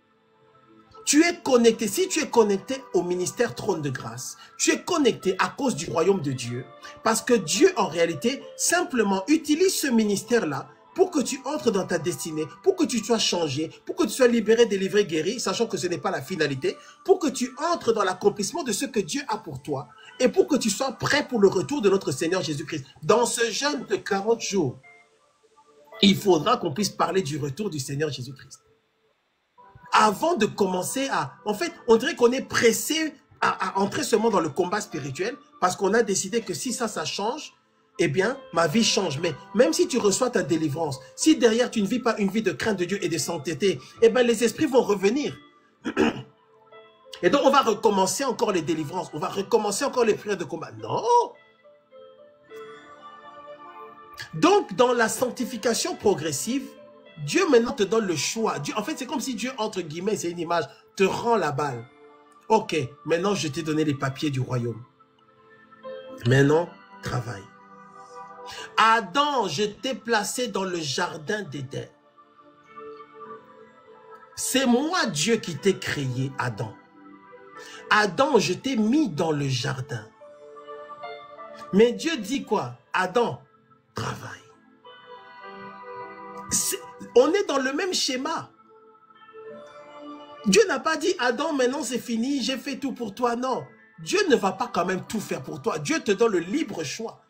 Tu es connecté, si tu es connecté au ministère Trône de Grâce, tu es connecté à cause du royaume de Dieu, parce que Dieu, en réalité, simplement utilise ce ministère-là pour que tu entres dans ta destinée, pour que tu sois changé, pour que tu sois libéré, délivré, guéri, sachant que ce n'est pas la finalité, pour que tu entres dans l'accomplissement de ce que Dieu a pour toi, et pour que tu sois prêt pour le retour de notre Seigneur Jésus-Christ. Dans ce jeûne de 40 jours, il faudra qu'on puisse parler du retour du Seigneur Jésus-Christ. Avant de commencer à... En fait, on dirait qu'on est pressé à entrer seulement dans le combat spirituel parce qu'on a décidé que si ça change, eh bien, ma vie change. Mais même si tu reçois ta délivrance, si derrière tu ne vis pas une vie de crainte de Dieu et de sainteté, eh bien, les esprits vont revenir. Et donc, on va recommencer encore les délivrances. On va recommencer encore les prières de combat. Non! Donc, dans la sanctification progressive, Dieu maintenant te donne le choix. Dieu, en fait, c'est comme si Dieu, entre guillemets, c'est une image, te rend la balle. Ok, maintenant je t'ai donné les papiers du royaume. Maintenant, travaille. Adam, je t'ai placé dans le jardin d'Éden. C'est moi Dieu qui t'ai créé, Adam. Adam, je t'ai mis dans le jardin. Mais Dieu dit quoi? Adam, travaille. On est dans le même schéma. Dieu n'a pas dit, Adam, maintenant c'est fini, j'ai fait tout pour toi. Non, Dieu ne va pas quand même tout faire pour toi. Dieu te donne le libre choix.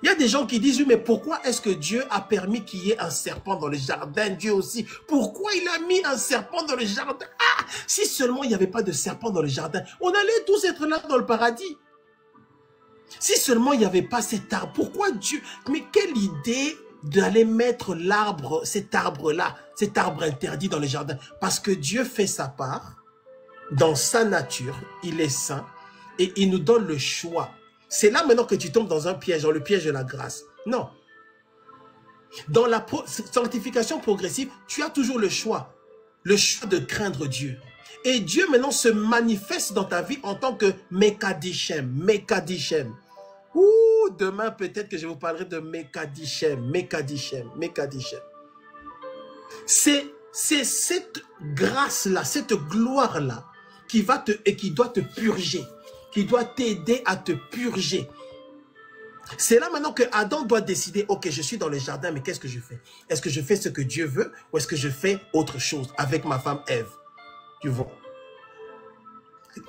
Il y a des gens qui disent, oui, mais pourquoi est-ce que Dieu a permis qu'il y ait un serpent dans le jardin? Dieu aussi, pourquoi il a mis un serpent dans le jardin? Ah, si seulement il n'y avait pas de serpent dans le jardin, on allait tous être là dans le paradis. Si seulement il n'y avait pas cet arbre, pourquoi Dieu? Mais quelle idée d'aller mettre l'arbre, cet arbre-là, cet arbre interdit dans le jardin. Parce que Dieu fait sa part, dans sa nature, il est saint, et il nous donne le choix. C'est là maintenant que tu tombes dans un piège, dans le piège de la grâce. Non. Dans la sanctification progressive, tu as toujours le choix de craindre Dieu. Et Dieu maintenant se manifeste dans ta vie en tant que Mekadishem, Mekadishem. Ouh, demain peut-être que je vous parlerai de Mekadishem, Mekadishem, Mekadishem. C'est cette grâce-là, cette gloire-là qui doit te purger, qui doit t'aider à te purger. C'est là maintenant que Adam doit décider, ok, je suis dans le jardin, mais qu'est-ce que je fais? Est-ce que je fais ce que Dieu veut ou est-ce que je fais autre chose avec ma femme Ève? Tu vois?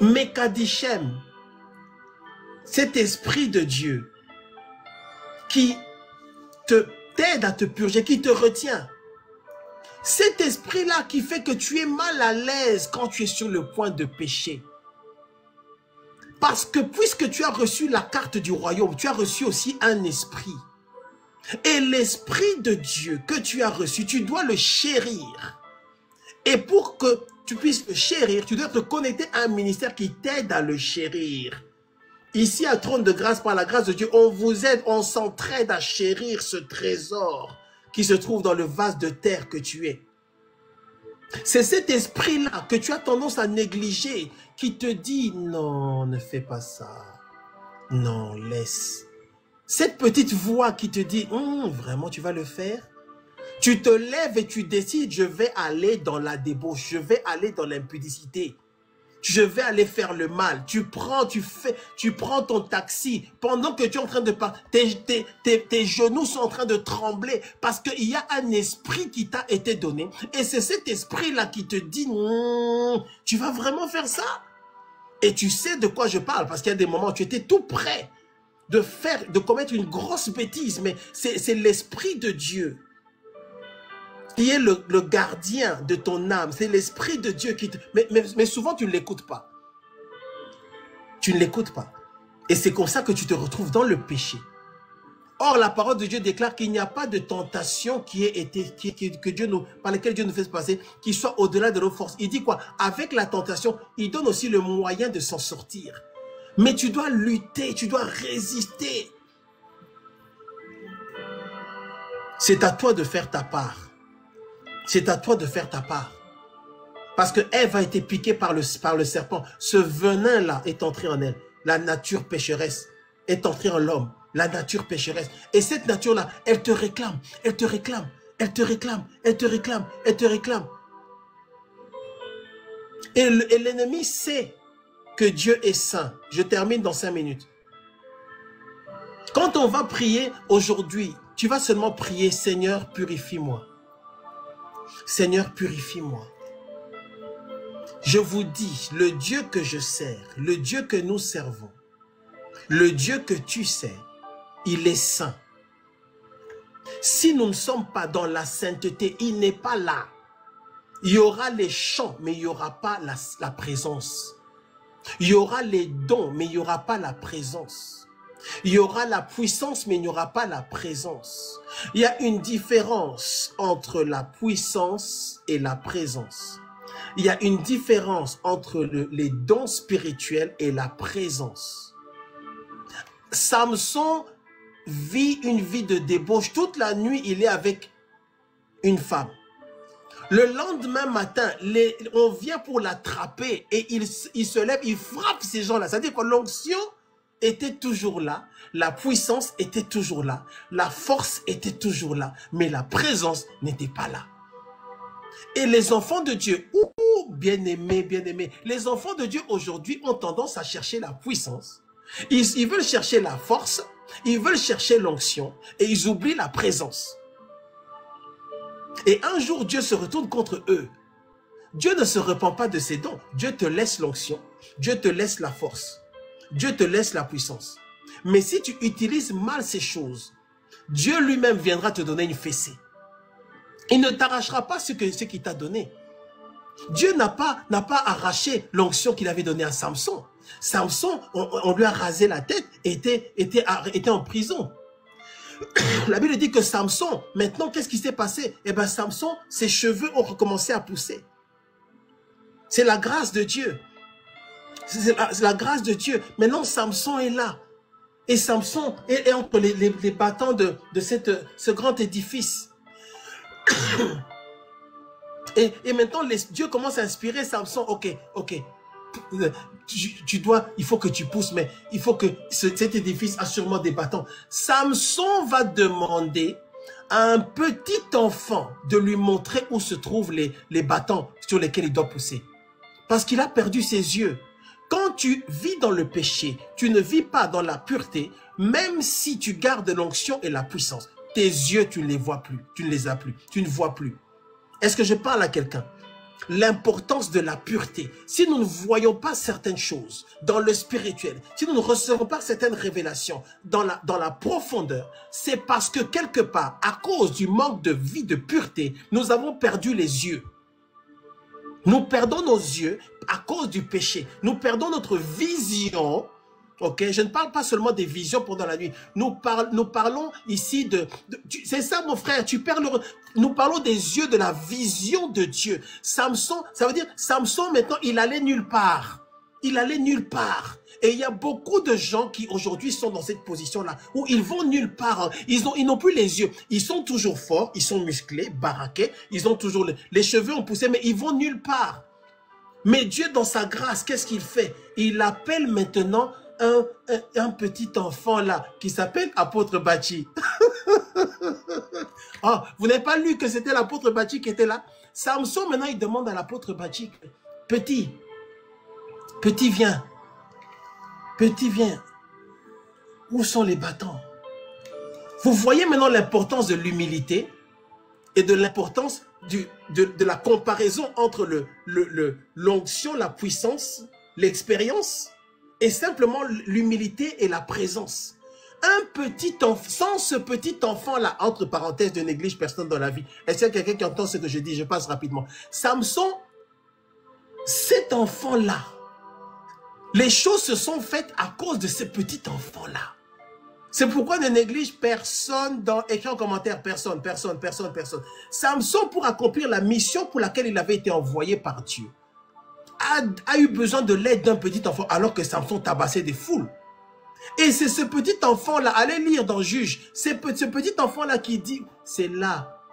Mekadishem, cet esprit de Dieu qui t'aide à te purger, qui te retient. Cet esprit-là qui fait que tu es mal à l'aise quand tu es sur le point de pécher. Parce que puisque tu as reçu la carte du royaume, tu as reçu aussi un esprit. Et l'esprit de Dieu que tu as reçu, tu dois le chérir. Et pour que tu puisses le chérir, tu dois te connecter à un ministère qui t'aide à le chérir. Ici, à Trône de Grâce, par la grâce de Dieu, on vous aide, on s'entraide à chérir ce trésor qui se trouve dans le vase de terre que tu es. C'est cet esprit-là que tu as tendance à négliger, qui te dit, non, ne fais pas ça. Non, laisse. Cette petite voix qui te dit, vraiment, tu vas le faire? Tu te lèves et tu décides, je vais aller dans la débauche, je vais aller dans l'impudicité. Je vais aller faire le mal. Tu prends ton taxi pendant que tu es en train de parler. Tes genoux sont en train de trembler parce qu'il y a un esprit qui t'a été donné. Et c'est cet esprit-là qui te dit, tu vas vraiment faire ça? Et tu sais de quoi je parle parce qu'il y a des moments où tu étais tout prêt de commettre une grosse bêtise. Mais c'est l'esprit de Dieu qui est le gardien de ton âme. C'est l'Esprit de Dieu qui te... Mais souvent, tu ne l'écoutes pas. Tu ne l'écoutes pas. Et c'est comme ça que tu te retrouves dans le péché. Or, la parole de Dieu déclare qu'il n'y a pas de tentation par laquelle Dieu nous fait passer, qui soit au-delà de nos forces. Il dit quoi? Avec la tentation, il donne aussi le moyen de s'en sortir. Mais tu dois lutter, tu dois résister. C'est à toi de faire ta part. C'est à toi de faire ta part. Parce que Ève a été piquée par le serpent. Ce venin-là est entré en elle. La nature pécheresse est entrée en l'homme. La nature pécheresse. Et cette nature-là, elle te réclame. Elle te réclame. Elle te réclame. Elle te réclame. Elle te réclame. Et l'ennemi sait que Dieu est saint. Je termine dans 5 minutes. Quand on va prier aujourd'hui, tu vas seulement prier, Seigneur, purifie-moi. Seigneur, purifie-moi. Je vous dis, le Dieu que je sers, le Dieu que nous servons, le Dieu que tu sers, il est saint. Si nous ne sommes pas dans la sainteté, il n'est pas là. Il y aura les chants, mais il n'y aura pas la présence. Il y aura les dons, mais il n'y aura pas la présence. Il y aura la puissance, mais il n'y aura pas la présence. Il y a une différence entre la puissance et la présence. Il y a une différence entre les dons spirituels et la présence. Samson vit une vie de débauche. Toute la nuit, il est avec une femme. Le lendemain matin, on vient pour l'attraper et il se lève, il frappe ces gens-là. C'est-à-dire que l'onction était toujours là, la puissance était toujours là, la force était toujours là, mais la présence n'était pas là. Et les enfants de Dieu, bien-aimés, les enfants de Dieu aujourd'hui ont tendance à chercher la puissance. Ils veulent chercher la force, ils veulent chercher l'onction et ils oublient la présence. Et un jour, Dieu se retourne contre eux. Dieu ne se repent pas de ses dons. Dieu te laisse l'onction, Dieu te laisse la force. Dieu te laisse la puissance. Mais si tu utilises mal ces choses, Dieu lui-même viendra te donner une fessée. Il ne t'arrachera pas ce qu'il t'a donné. Dieu n'a pas arraché l'onction qu'il avait donnée à Samson. Samson, on lui a rasé la tête et était en prison. La Bible dit que Samson, maintenant, qu'est-ce qui s'est passé? Eh bien, Samson, ses cheveux ont recommencé à pousser. C'est la grâce de Dieu. C'est la grâce de Dieu. Maintenant, Samson est là. Et Samson est entre les battants de ce grand édifice. Et maintenant, Dieu commence à inspirer Samson. Ok. Il faut que tu pousses, mais il faut que cet édifice a sûrement des battants. Samson va demander à un petit enfant de lui montrer où se trouvent les battants sur lesquels il doit pousser. Parce qu'il a perdu ses yeux. Quand tu vis dans le péché, tu ne vis pas dans la pureté, même si tu gardes l'onction et la puissance. Tes yeux, tu ne les vois plus, tu ne les as plus, tu ne vois plus. Est-ce que je parle à quelqu'un? L'importance de la pureté. Si nous ne voyons pas certaines choses dans le spirituel, si nous ne recevons pas certaines révélations dans la profondeur, c'est parce que quelque part, à cause du manque de vie, de pureté, nous avons perdu les yeux. Nous perdons nos yeux à cause du péché. Nous perdons notre vision. Ok, je ne parle pas seulement des visions pendant la nuit. Nous parlons ici c'est ça mon frère, nous parlons des yeux de la vision de Dieu. Samson, ça veut dire, Samson maintenant, il allait nulle part. Il allait nulle part. Et il y a beaucoup de gens qui aujourd'hui sont dans cette position-là, où ils vont nulle part. Ils n'ont plus les yeux. Ils sont toujours forts, ils sont musclés, baraqués, ils ont toujours les cheveux ont poussé, mais ils vont nulle part. Mais Dieu, dans sa grâce, qu'est-ce qu'il fait? Il appelle maintenant un petit enfant là, qui s'appelle Apôtre Bachi. Oh, vous n'avez pas lu que c'était l'apôtre Bachi qui était là? Samson, maintenant, il demande à l'apôtre Bachi, petit, Petit, viens. Petit, viens. Où sont les bâtons? Vous voyez maintenant l'importance de l'humilité et de l'importance de la comparaison entre l'onction, la puissance, l'expérience et simplement l'humilité et la présence. Un petit enfant, sans ce petit enfant-là, entre parenthèses, ne néglige personne dans la vie. Est-ce qu'il y a quelqu'un qui entend ce que je dis? Je passe rapidement. Samson, cet enfant-là, les choses se sont faites à cause de ce petit enfant-là. C'est pourquoi ne néglige personne dans, écrit en commentaire, personne. Samson, pour accomplir la mission pour laquelle il avait été envoyé par Dieu, a eu besoin de l'aide d'un petit enfant, alors que Samson tabassait des foules. Et c'est ce petit enfant-là, allez lire dans Juge, ce petit enfant-là qui dit, c'est là,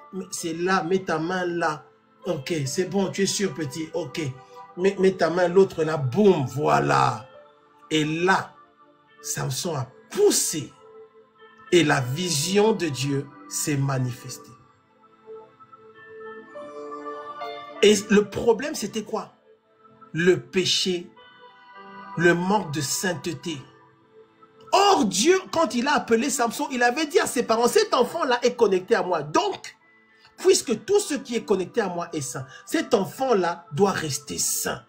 mets ta main là. Ok, c'est bon, tu es sûr petit, ok. Mets ta main l'autre là, boum, voilà. Et là, Samson a poussé. Et la vision de Dieu s'est manifestée. Et le problème, c'était quoi? Le péché, le manque de sainteté. Or, Dieu, quand il a appelé Samson, il avait dit à ses parents, cet enfant-là est connecté à moi. Donc, puisque tout ce qui est connecté à moi est saint, cet enfant-là doit rester saint.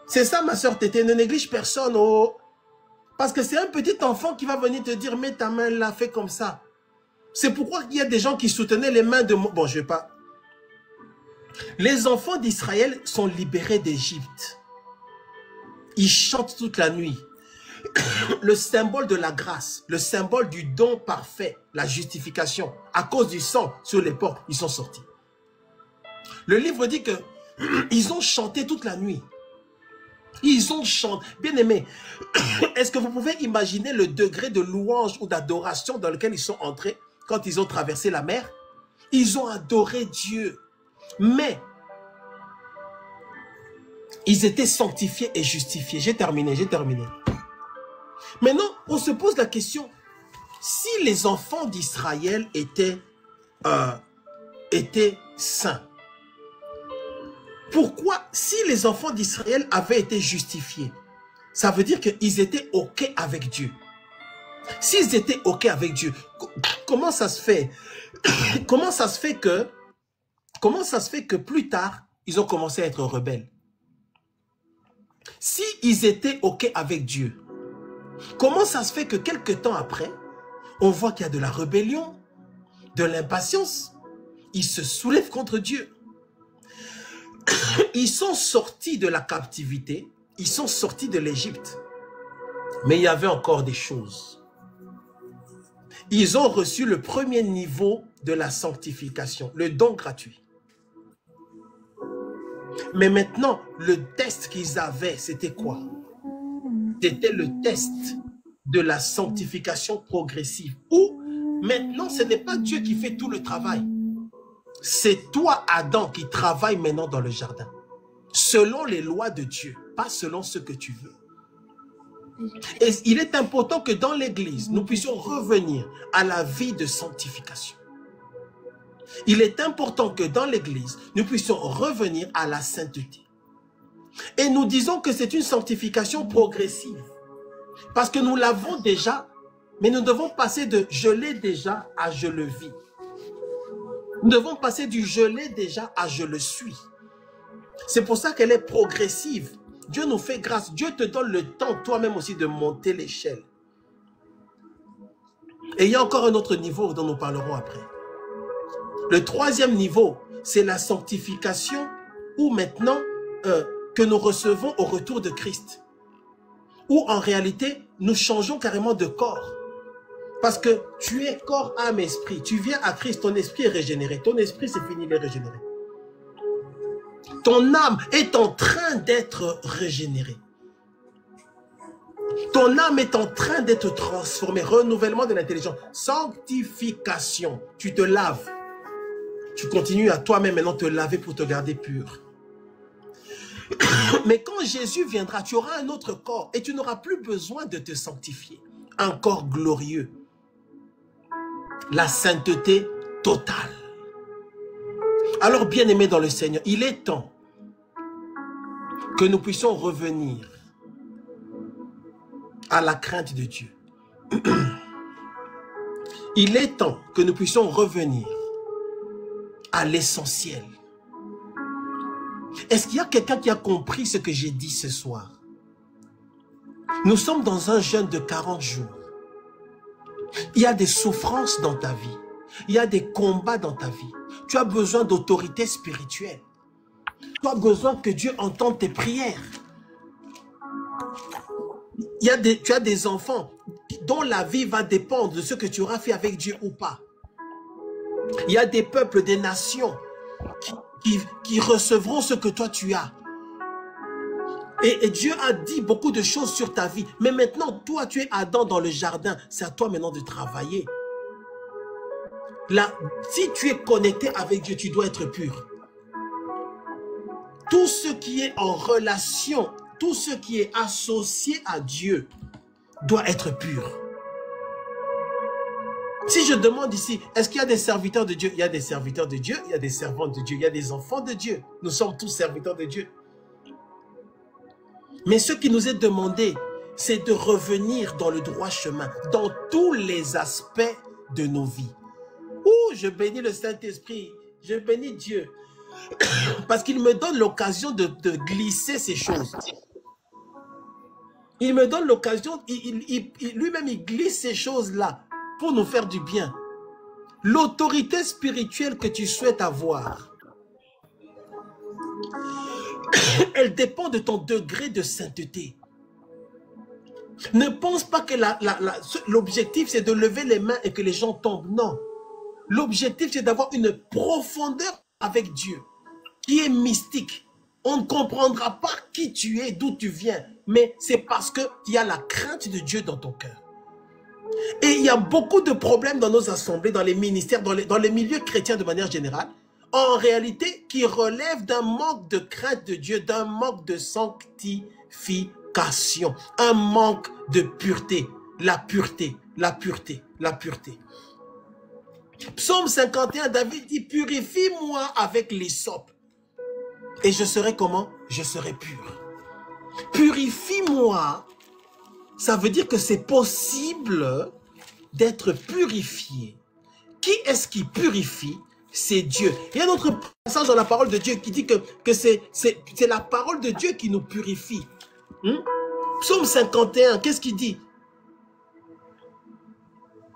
C'est ça, ma soeur Tété, ne néglige personne. Oh. Parce que c'est un petit enfant qui va venir te dire, mets ta main là, fais comme ça. C'est pourquoi il y a des gens qui soutenaient les mains de... Bon, je ne vais pas... Les enfants d'Israël sont libérés d'Égypte. Ils chantent toute la nuit. Le symbole de la grâce, le symbole du don parfait, la justification, à cause du sang sur les portes, ils sont sortis. Le livre dit que ils ont chanté toute la nuit. Ils ont chanté. Bien aimé, est-ce que vous pouvez imaginer le degré de louange ou d'adoration dans lequel ils sont entrés quand ils ont traversé la mer? Ils ont adoré Dieu. Mais ils étaient sanctifiés et justifiés. J'ai terminé. Maintenant, on se pose la question, si les enfants d'Israël étaient saints, pourquoi, si les enfants d'Israël avaient été justifiés, ça veut dire qu'ils étaient OK avec Dieu. S'ils étaient OK avec Dieu, comment ça se fait? Comment ça se fait que plus tard, ils ont commencé à être rebelles? S'ils étaient OK avec Dieu, comment ça se fait que quelque temps après, on voit qu'il y a de la rébellion, de l'impatience, ils se soulèvent contre Dieu. Ils sont sortis de la captivité, ils sont sortis de l'Égypte. Mais il y avait encore des choses. Ils ont reçu le premier niveau de la sanctification, le don gratuit. Mais maintenant, le test qu'ils avaient, c'était quoi? C'était le test de la sanctification progressive. Où maintenant, ce n'est pas Dieu qui fait tout le travail. C'est toi, Adam, qui travaille maintenant dans le jardin. Selon les lois de Dieu, pas selon ce que tu veux. Et il est important que dans l'Église, nous puissions revenir à la vie de sanctification. Il est important que dans l'Église, nous puissions revenir à la sainteté. Et nous disons que c'est une sanctification progressive. Parce que nous l'avons déjà, mais nous devons passer de « je l'ai déjà » à « je le vis ». Nous devons passer du « je l'ai déjà » à « je le suis ». C'est pour ça qu'elle est progressive. Dieu nous fait grâce. Dieu te donne le temps toi-même aussi de monter l'échelle. Et il y a encore un autre niveau dont nous parlerons après. Le troisième niveau, c'est la sanctification où maintenant que nous recevons au retour de Christ. Où en réalité, nous changeons carrément de corps. Parce que tu es corps, âme, esprit. Tu viens à Christ, ton esprit est régénéré. Ton esprit, c'est fini, il est régénéré. Ton âme est en train d'être régénérée. Ton âme est en train d'être transformée. Renouvellement de l'intelligence. Sanctification. Tu te laves. Tu continues à toi-même maintenant te laver pour te garder pur. Mais quand Jésus viendra, tu auras un autre corps et tu n'auras plus besoin de te sanctifier. Un corps glorieux. La sainteté totale. Alors, bien-aimés dans le Seigneur, il est temps que nous puissions revenir à la crainte de Dieu. Il est temps que nous puissions revenir à l'essentiel. Est-ce qu'il y a quelqu'un qui a compris ce que j'ai dit ce soir? Nous sommes dans un jeûne de 40 jours. Il y a des souffrances dans ta vie. Il y a des combats dans ta vie. Tu as besoin d'autorité spirituelle. Tu as besoin que Dieu entende tes prières. Tu as des enfants dont la vie va dépendre de ce que tu auras fait avec Dieu ou pas. Il y a des peuples, des nations qui recevront ce que toi tu as. Et Dieu a dit beaucoup de choses sur ta vie. Mais maintenant, toi, tu es Adam dans le jardin. C'est à toi maintenant de travailler. Là, si tu es connecté avec Dieu, tu dois être pur. Tout ce qui est en relation, tout ce qui est associé à Dieu doit être pur. Si je demande ici, est-ce qu'il y a des serviteurs de Dieu? Il y a des serviteurs de Dieu, il y a des servants de Dieu, il y a des enfants de Dieu. Nous sommes tous serviteurs de Dieu. Mais ce qui nous est demandé, c'est de revenir dans le droit chemin, dans tous les aspects de nos vies. Ouh, je bénis le Saint-Esprit, je bénis Dieu, parce qu'il me donne l'occasion de glisser ces choses. Il me donne l'occasion, lui-même il glisse ces choses-là pour nous faire du bien. L'autorité spirituelle que tu souhaites avoir, elle dépend de ton degré de sainteté. Ne pense pas que l'objectif c'est de lever les mains et que les gens tombent. Non. L'objectif c'est d'avoir une profondeur avec Dieu qui est mystique. On ne comprendra pas qui tu es, d'où tu viens, mais c'est parce qu'il y a la crainte de Dieu dans ton cœur. Et il y a beaucoup de problèmes dans nos assemblées, dans les ministères, dans les milieux chrétiens de manière générale, en réalité, qui relève d'un manque de crainte de Dieu, d'un manque de sanctification, un manque de pureté, la pureté, la pureté, la pureté. Psaume 51, David dit, purifie-moi avec l'hysope, et je serai comment? Je serai pur. Purifie-moi, ça veut dire que c'est possible d'être purifié. Qui est-ce qui purifie? C'est Dieu. Il y a un autre passage dans la parole de Dieu qui dit que c'est la parole de Dieu qui nous purifie. Psaume 51, qu'est-ce qu'il dit?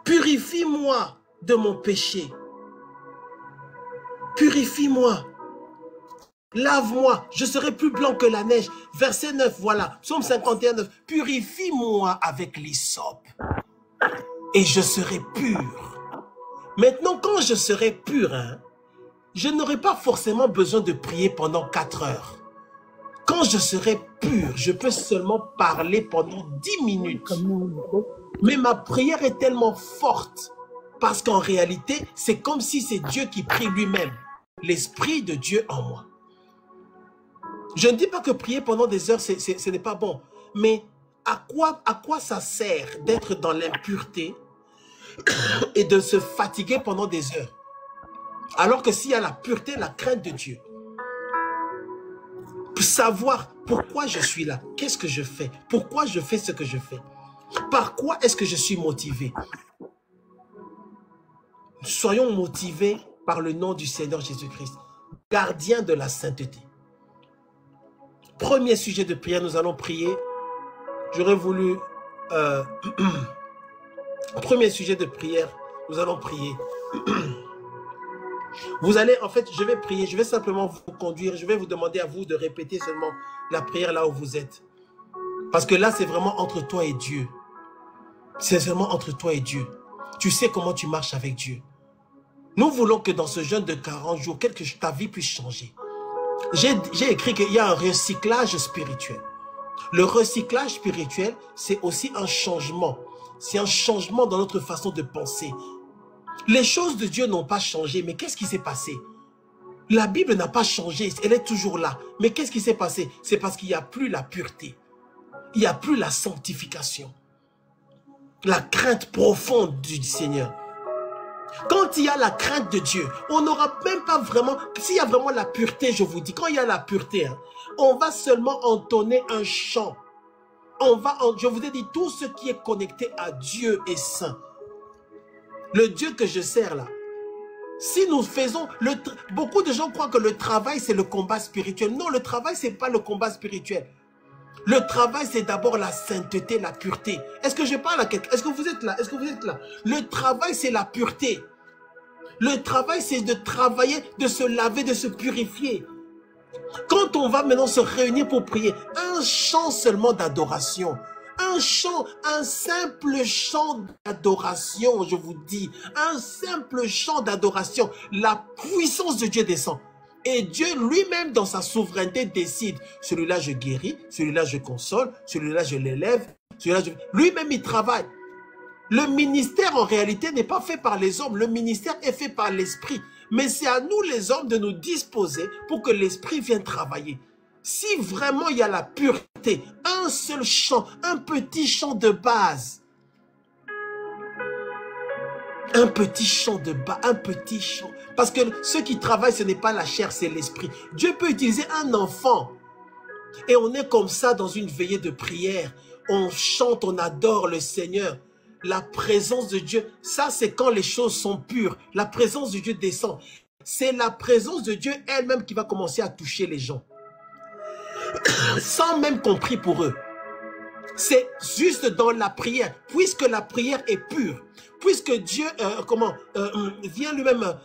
Purifie-moi de mon péché. Purifie-moi. Lave-moi, je serai plus blanc que la neige. Verset 9, voilà. Psaume 51, 9. Purifie-moi avec l'hysope et je serai pur. Maintenant, quand je serai pur, je n'aurai pas forcément besoin de prier pendant 4 heures. Quand je serai pur, je peux seulement parler pendant 10 minutes. Mais ma prière est tellement forte parce qu'en réalité, c'est comme si c'est Dieu qui prie lui-même. L'Esprit de Dieu en moi. Je ne dis pas que prier pendant des heures, ce n'est pas bon. Mais à quoi ça sert d'être dans l'impureté et de se fatiguer pendant des heures? Alors que s'il y a la pureté, la crainte de Dieu, savoir pourquoi je suis là, qu'est-ce que je fais, pourquoi je fais ce que je fais, par quoi est-ce que je suis motivé. Soyons motivés par le nom du Seigneur Jésus-Christ, gardien de la sainteté. Premier sujet de prière, nous allons prier. J'aurais voulu... premier sujet de prière, nous allons prier. Vous allez, en fait, je vais prier, je vais simplement vous conduire, je vais vous demander à vous de répéter seulement la prière là où vous êtes. Parce que là, c'est vraiment entre toi et Dieu. C'est seulement entre toi et Dieu. Tu sais comment tu marches avec Dieu. Nous voulons que dans ce jeûne de 40 jours, ta vie puisse changer. J'ai écrit qu'il y a un recyclage spirituel. Le recyclage spirituel, c'est aussi un changement. C'est un changement dans notre façon de penser. Les choses de Dieu n'ont pas changé, mais qu'est-ce qui s'est passé? La Bible n'a pas changé, elle est toujours là. Mais qu'est-ce qui s'est passé? C'est parce qu'il n'y a plus la pureté. Il n'y a plus la sanctification. La crainte profonde du Seigneur. Quand il y a la crainte de Dieu, on n'aura même pas vraiment... S'il y a vraiment la pureté, je vous dis, quand il y a la pureté, on va seulement entonner un chant. je vous ai dit, tout ce qui est connecté à Dieu est saint. Le Dieu que je sers là, si nous faisons, beaucoup de gens croient que le travail c'est le combat spirituel. Non, le travail c'est pas le combat spirituel. Le travail c'est d'abord la sainteté, la pureté. Est-ce que je parle à quelqu'un? Est-ce que vous êtes là? Est-ce que vous êtes là? Le travail c'est la pureté. Le travail c'est de travailler, de se laver, de se purifier. Quand on va maintenant se réunir pour prier, un chant seulement d'adoration, un chant, un simple chant d'adoration, je vous dis, un simple chant d'adoration, la puissance de Dieu descend. Et Dieu lui-même, dans sa souveraineté, décide, celui-là je guéris, celui-là je console, celui-là je l'élève, celui-là je... Lui-même il travaille. Le ministère en réalité n'est pas fait par les hommes, le ministère est fait par l'esprit. Mais c'est à nous les hommes de nous disposer pour que l'esprit vienne travailler. Si vraiment il y a la pureté, un seul chant, un petit chant de base. Un petit chant de base, un petit chant. Parce que ceux qui travaillent, ce n'est pas la chair, c'est l'esprit. Dieu peut utiliser un enfant. Et on est comme ça dans une veillée de prière. On chante, on adore le Seigneur. La présence de Dieu, ça c'est quand les choses sont pures. La présence de Dieu descend. C'est la présence de Dieu elle-même qui va commencer à toucher les gens. Sans même qu'on prie pour eux. C'est juste dans la prière. Puisque la prière est pure. Puisque Dieu vient lui-même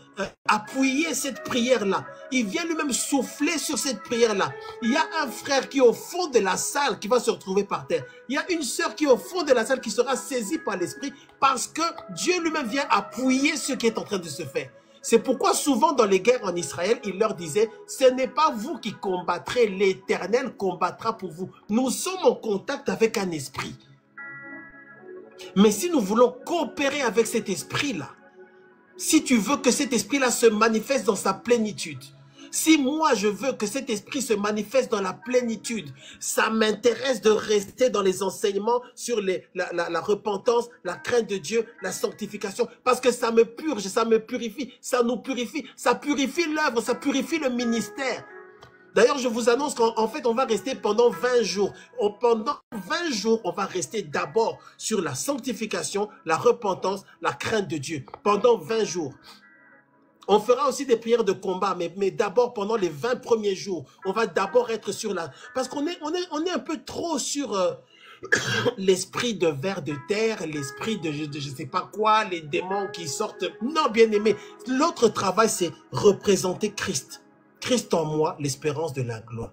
appuyer cette prière-là. Il vient lui-même souffler sur cette prière-là. Il y a un frère qui est au fond de la salle qui va se retrouver par terre. Il y a une sœur qui est au fond de la salle qui sera saisie par l'esprit parce que Dieu lui-même vient appuyer ce qui est en train de se faire. C'est pourquoi souvent dans les guerres en Israël, il leur disait, ce n'est pas vous qui combattrez, l'Éternel combattra pour vous. Nous sommes en contact avec un esprit. Mais si nous voulons coopérer avec cet esprit-là, si tu veux que cet esprit-là se manifeste dans sa plénitude, si moi je veux que cet esprit se manifeste dans la plénitude, ça m'intéresse de rester dans les enseignements sur la repentance, la crainte de Dieu, la sanctification, parce que ça me purge, ça me purifie, ça nous purifie, ça purifie l'œuvre, ça purifie le ministère. D'ailleurs, je vous annonce qu'en fait, on va rester pendant 20 jours. Pendant 20 jours, on va rester d'abord sur la sanctification, la repentance, la crainte de Dieu. Pendant 20 jours. On fera aussi des prières de combat, mais d'abord, pendant les 20 premiers jours, on va d'abord être sur la... Parce qu'on est un peu trop sur l'esprit de vers de terre, l'esprit de je ne sais pas quoi, les démons qui sortent. Non, bien aimé. L'autre travail, c'est représenter Christ. Christ en moi, l'espérance de la gloire.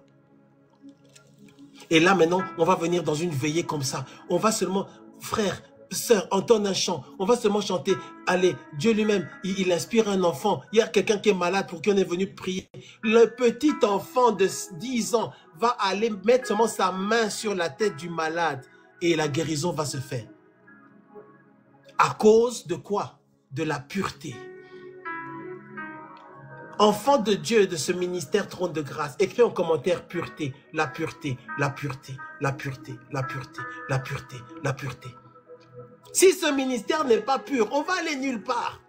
Et là, maintenant, on va venir dans une veillée comme ça. On va seulement, frère, sœur, entonne un chant. On va seulement chanter. Allez, Dieu lui-même, il inspire un enfant. Il y a quelqu'un qui est malade pour qui on est venu prier. Le petit enfant de 10 ans va aller mettre seulement sa main sur la tête du malade. Et la guérison va se faire. À cause de quoi? De la pureté. Enfant de Dieu de ce ministère trône de grâce, écris en commentaire pureté, la pureté, la pureté, la pureté, la pureté, la pureté, la pureté. Si ce ministère n'est pas pur, on va aller nulle part.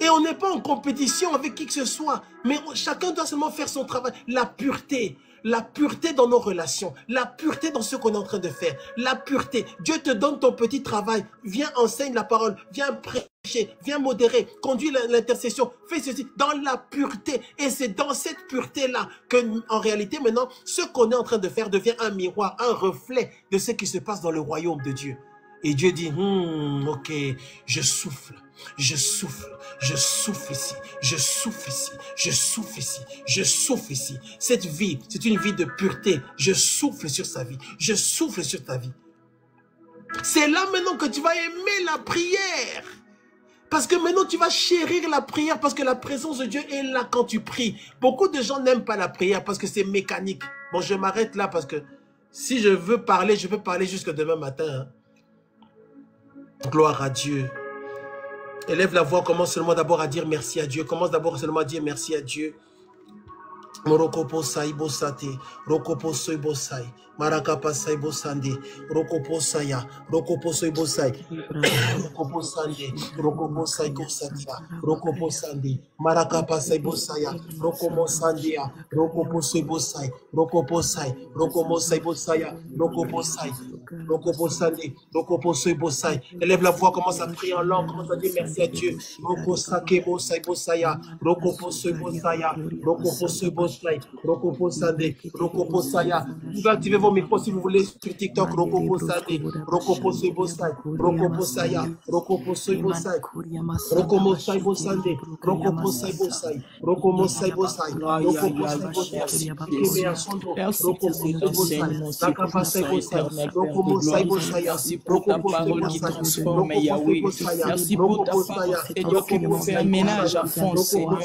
Et on n'est pas en compétition avec qui que ce soit, mais chacun doit seulement faire son travail. La pureté dans nos relations, la pureté dans ce qu'on est en train de faire, la pureté. Dieu te donne ton petit travail, viens enseigne la parole, viens prêcher, viens modérer, conduis l'intercession, fais ceci dans la pureté. Et c'est dans cette pureté-là que, en réalité, maintenant, ce qu'on est en train de faire devient un miroir, un reflet de ce qui se passe dans le royaume de Dieu. Et Dieu dit, ok, je souffle, je souffle, je souffle ici, je souffle ici, je souffle ici, je souffle ici. Cette vie, c'est une vie de pureté. Je souffle sur sa vie, je souffle sur ta vie. C'est là maintenant que tu vas aimer la prière. Parce que maintenant tu vas chérir la prière parce que la présence de Dieu est là quand tu pries. Beaucoup de gens n'aiment pas la prière parce que c'est mécanique. Bon, je m'arrête là parce que si je veux parler, je peux parler jusque demain matin. Hein. Gloire à Dieu. Élève la voix, commence seulement d'abord à dire merci à Dieu. Commence d'abord seulement à dire merci à Dieu. Morokopo sai bosate, rokopo soy bosai. Marakapa Saibo Sande, Rokopo Saya, Rokopo Saibo Sai, Rokopo Sande, Rokopo Saiko Satia, Rokopo Sande, Marakapa Saibo Saya, Rokomo Sandia, Rokopo Saibo Sai, Rokopo Sai, Rokomo Saibo Saya, Rokopo Sai, Rokopo Sande, Rokopo Saibo Sai. Élève la voix, commence à prier en langue, commence à dire merci à Dieu. Roko Sakebo Saibo Saya, Rokopo Saibo Saya, Rokopo Saibo Sai, Rokopo Sande, Rokopo Saya. Vous pouvez activer vos micros si vous voulez sur TikTok. Rokopo Sande, Rokopo Saibo Sai, Rokopo Saya, Rokopo Saibo Sai, Rokomo Saibo Sande, Rokopo Saibo Sai, Rokomo Saibo Sai, Rokopo Saibo Sai, Kimea Sondo, Rokopo Saibo Sai, Nakapa Saibo Sai, Rokomo Saibo Saya, Rokopo Saibo Sai, Rokopo Saibo Saya, merci pour ta parole, Seigneur, qui nous fait un ménage à fond, Seigneur.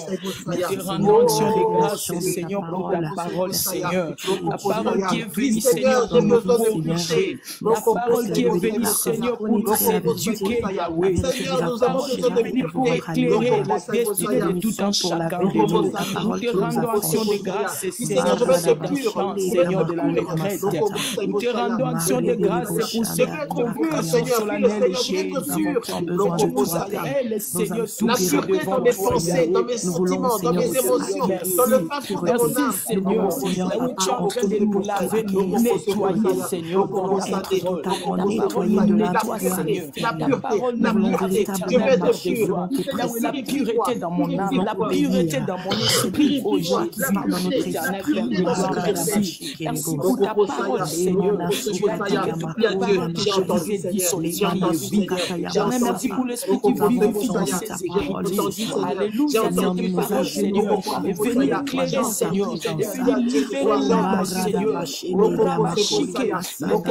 Nous te rendons action de grâce, Seigneur, pour ta parole, Seigneur. La parole qui est venue, Seigneur, pour nous conforter. La parole qui est venue, Seigneur, pour nous éduquer, Yahweh. La parole qui est venue pour éclairer la destinée de tout un chacun de nous. Nous te rendons action de grâce, Seigneur, pour cette chance, Seigneur, de la retraite. Nous te rendons action de grâce pour cette convocation solennelle, Jésus. Nous avons besoin de toi. Seigneur, la pureté dans mes pensées, dans mes sentiments, dans mes émotions, dans le parcours de mon âme. Seigneur, là où tu es en train de nous laver, nous nettoyer, Seigneur, pour notre parole. La parole nous nettoie, Seigneur. La parole nous pureté. Je vais te pur. La pureté dans mon âme, la pureté dans mon esprit, oh Jésus. Merci pour ta parole, Seigneur. Tu as dit que tu as dit sur les gens de vie. Merci pour l'esprit qui vivifie dans ces écrits. Alléluia, Seigneur. Et venez éclairer, Seigneur. Et venez libérer l'âme, Seigneur.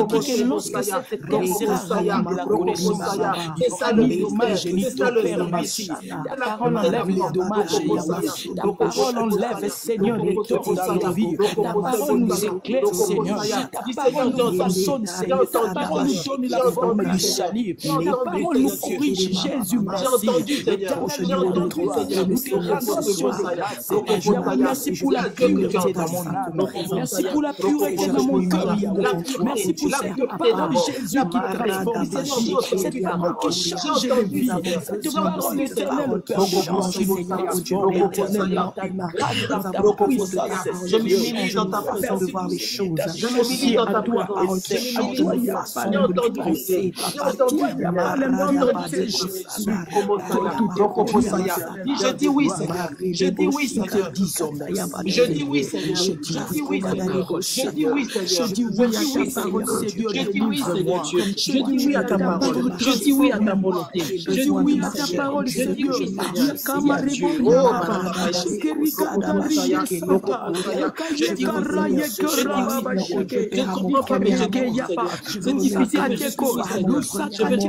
Que lorsque cette terre sera rayée de la connaissance, et ça le dommage, et ton Père, merci. Ta parole enlève les dommages, ta parole enlève, Seigneur, les torts dans nos vies. Ta parole nous éclaire, Seigneur. Ta parole nous façonne, Seigneur. Ta parole nous donne la forme du salut. Ta parole nous corrige, Jésus, merci. L'éternel de notre Seigneur, nous te rendons sur de grâce. Merci pour la pureté dans mon âme. Merci pour la pureté dans mon cœur. Merci pour cette parole, Jésus, qui transforme sa vie. Cette parole qui change les vies. Cette parole éternelle, Père, change, Seigneur. Éternel, ta puissance, je m'humilie dans ta présence de voir les choses. Je m'humilie dans ta parole. J'ai entendu penser. J'ai entendu je dis oui, Seigneur. Je dis oui, Seigneur. Je dis oui, Seigneur. Je dis oui, Seigneur. Je dis oui, Seigneur. Je dis oui, Seigneur. Je dis oui, Seigneur. Je dis oui à ta parole. Je dis oui à ta volonté. Je dis oui à ta parole, Seigneur. Je dis c'est difficile, je vais te plaire. Je vais te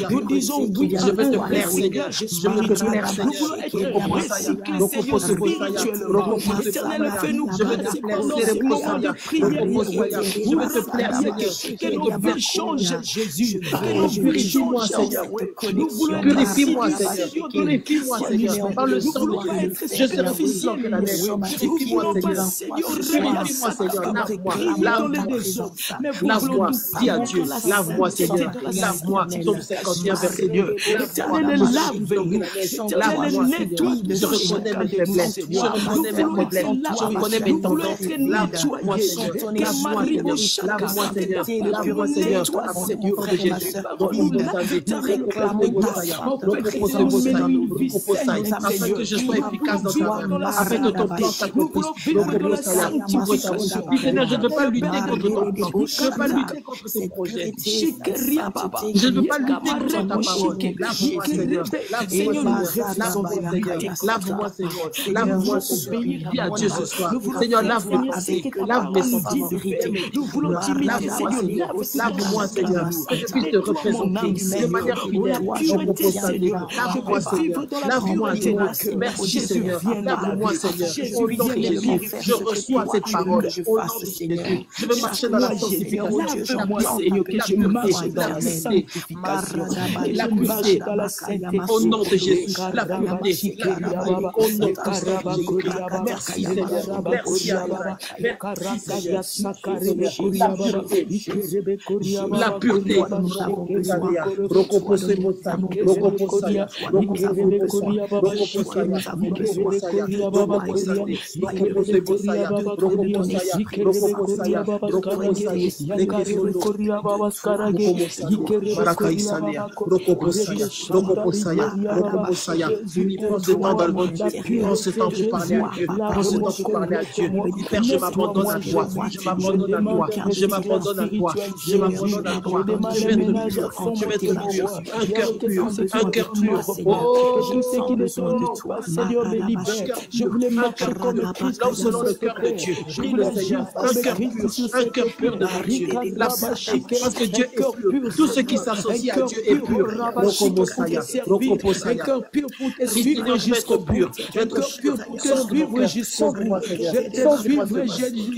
nous disons oui, je vais te plaire, Seigneur. Je veux te plaire, Seigneur. Fais-nous je vais te plaire, je vais te plaire, Seigneur. Que nos vies changent, Jésus. Que nos vies changent, Seigneur. Purifie-moi, Seigneur. Purifie-moi, Seigneur. Par le sang de Christ, je serai plus blanc que la neige. Purifie-moi, Seigneur. Purifie-moi, Seigneur. Lave-moi. Dis à Dieu. Lave-moi, Seigneur. Lave-moi. Psaume 51, verset 2. Lave-moi, nettoie. Je reconnais mes faiblesses. Je reconnais mes problèmes. Je reconnais mes tendances. Lave-moi, Seigneur. Lave-moi, Seigneur. Lave-moi, Seigneur. Seigneur de Jésus. Afin que je sois efficace dans ta main, afin que ton plan s'accomplisse. Seigneur, je ne veux pas lutter contre ton plan. Je ne veux pas lutter contre tes projets. Je ne veux pas lutter contre ta parole. Lave-moi, Seigneur. Lave-moi, Seigneur. Lave-moi, Seigneur. Dis à Dieu ce soir. Seigneur, lave-moi. Lave mes sentiments. Lave-moi, Seigneur. Que je puisse te représenter de manière fidèle. Lave-moi, Seigneur. Lave-moi, Seigneur. Merci, Seigneur. Lave-moi, Seigneur. Au nom de Jésus, je reçois cette parole. Au nom de Jésus, je veux marcher dans la sanctification. Lave-moi, Seigneur, que je marche dans la sanctification. la pureté, au nom de Jésus, la pureté, au nom de Jésus. Merci Seigneur, merci la pureté, prends ce temps pour parler à Dieu, prends ce temps pour parler à Dieu. Père, je m'abandonne à toi, je m'abandonne à toi, je m'abandonne à toi, je m'abandonne à toi. Je vais être pur, un cœur pur, un cœur pur. Oh, tout ce qui ne sont de toi, Seigneur, me libère. Je voulais marcher comme Christ, là où selon le cœur de Dieu. Je prie le Seigneur, un cœur pur devant Dieu. La sainteté, parce que Dieu est pur. Tout ce qui s'associe à Dieu est pur. Un cœur pur pour te suivre jusqu'au bout. Un cœur pur pour te suivre jusqu'au bout. Je te suivrai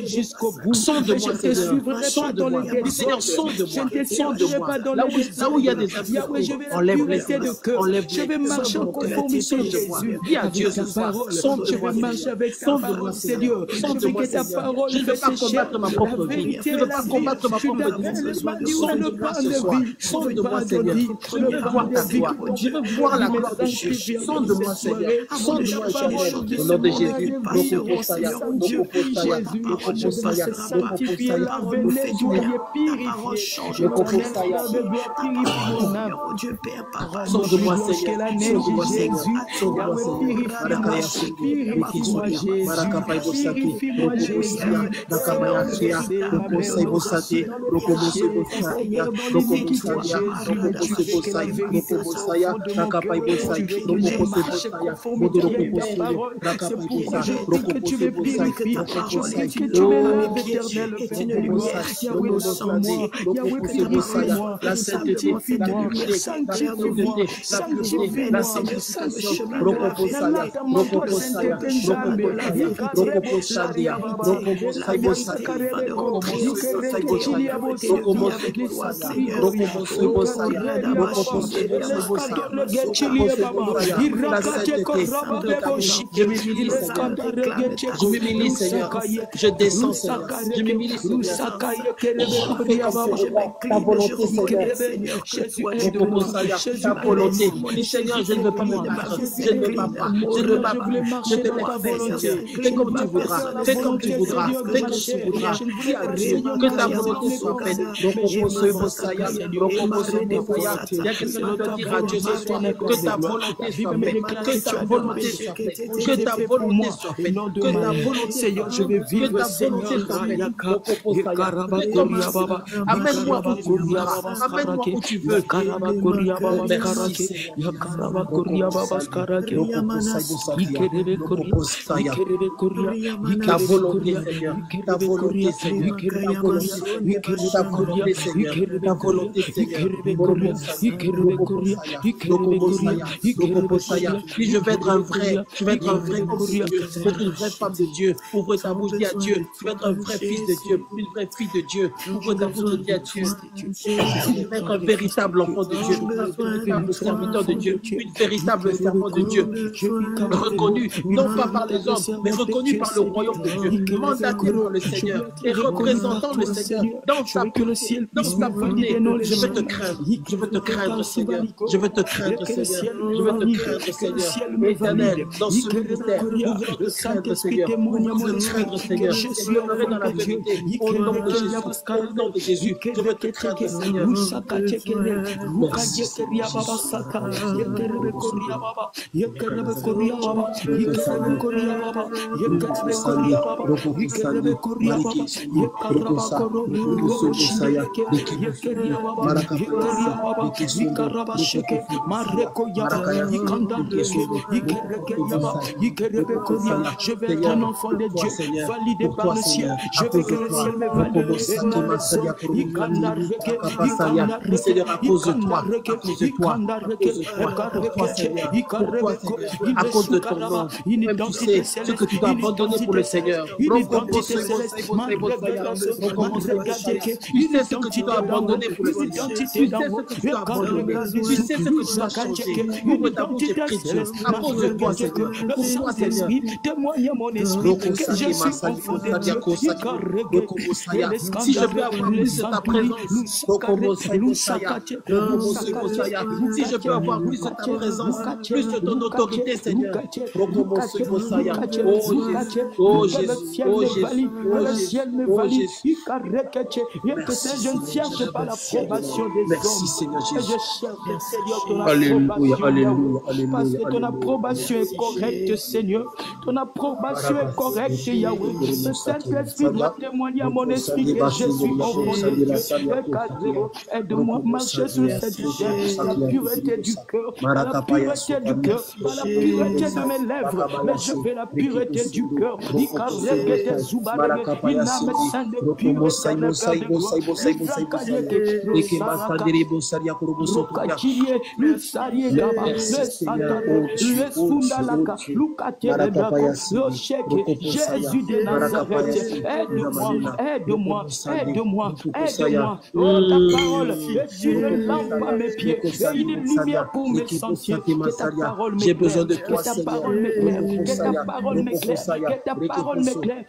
jusqu'au bout. Sonde-moi, Je te suivrai pas dans les guerres. Seigneur, sonde-moi. Je te suivrai pas dans les guerres. Là où il y a des impuretés, enlève-les. Je vais marcher en conformité avec Jésus. Dis à Dieu ce soir, Je vais marcher avec ta parole, Seigneur. Je veux que ta parole je ne veux pas combattre ma propre vie. Je ne veux pas combattre ma propre vie. Sonde-moi ce soir. Sonde-moi, Seigneur. Je veux voir ta gloire. Je veux voir la gloire de Dieu. Sonde-moi, Seigneur. Sonde-moi, Seigneur. Au nom de Jésus, sonde-moi, la sainteté, la pureté, la sanctification, je m'humilie, Seigneur, je descends, Seigneur, je m'humilie, Seigneur, ta volonté, Seigneur, ta volonté, Seigneur, je ne veux pas me battre, je ne veux pas, je ne veux pas, je te laisse, Seigneur, fais comme tu voudras, fais comme tu voudras, fais comme tu voudras, dis à Dieu, que ta volonté soit faite, donc on il y a quelqu'un qui doit dire à Dieu ce soir, que ta volonté soit faite, que ta volonté soit faite, que ta volonté soit faite, que ta volonté, Seigneur, je vais vivre, Seigneur, amène-moi où tu voudras, amène-moi où tu veux, merci, Seigneur. Ta volonté, Seigneur, ta volonté, Seigneur, ta volonté, Seigneur, ta volonté, Seigneur. Puis je vais être un vrai, je vais être un vrai homme de Dieu, je vais être une vraie femme de Dieu. Ouvre ta bouche, dis à Dieu, je vais être un vrai fils de Dieu, une vraie fille de Dieu. Ouvre ta bouche, dis à Dieu, je vais être un véritable enfant de Dieu, un véritable serviteur de Dieu, une véritable servante de Dieu, reconnu non pas par les hommes, mais reconnu par le royaume de Dieu, mandaté par le Seigneur et représentant le Seigneur dans ta volonté. Je veux te craindre, je veux te craindre, Seigneur, je veux te craindre, Seigneur, je veux te craindre, Seigneur, éternel, dans ce ministère, nous voulons te craindre, Seigneur, nous voulons te craindre, Seigneur, je demeurerai dans la vérité, au nom de Jésus, au nom de Jésus, je veux te craindre, Seigneur. Je vais être un enfant de Dieu, validé par le ciel. Je veux que le ciel me valide. Seigneur, à cause de toi, à cause de ton nom, même tu sais ce que tu dois abandonner pour le Seigneur. Tu sais ce que tu dois abandonner pour le Seigneur. Tu sais ce que tu dois abandonner. Tu sais ce que tu dois changer pour ta bouche précieuse. À cause de toi, Seigneur. Pour toi, Seigneur. Témoigne à mon esprit que je suis enfant de Dieu. Si je peux avoir plus de ta présence, si je peux avoir plus de ta présence, plus de ton autorité, Seigneur. Oh Jésus, oh Jésus, le ciel me valide. Que je ne cherche pas l'approbation des hommes. Merci Seigneur Jésus. Je cherche, Seigneur, ton Alléluia, approbation. alléluia, alléluia. Parce que ton approbation est correcte, Seigneur. Ton approbation est correcte, Yahweh. Le Saint-Esprit doit témoigner à mon esprit que je suis enfant de Dieu. Aide-moi à marcher sur cette terre, la pureté du cœur, la pureté du cœur, la pureté de mes lèvres. Mais je veux la pureté du cœur. Une âme sainte de pureté Jésus de Nazareth, aide-moi, aide-moi, aide-moi, aide-moi. Oh, ta parole est une lampe à mes pieds et une lumière pour mes sentiers. Que ta parole m'éclaire, que ta parole m'éclaire, que ta parole m'éclaire, que ta parole m'éclaire.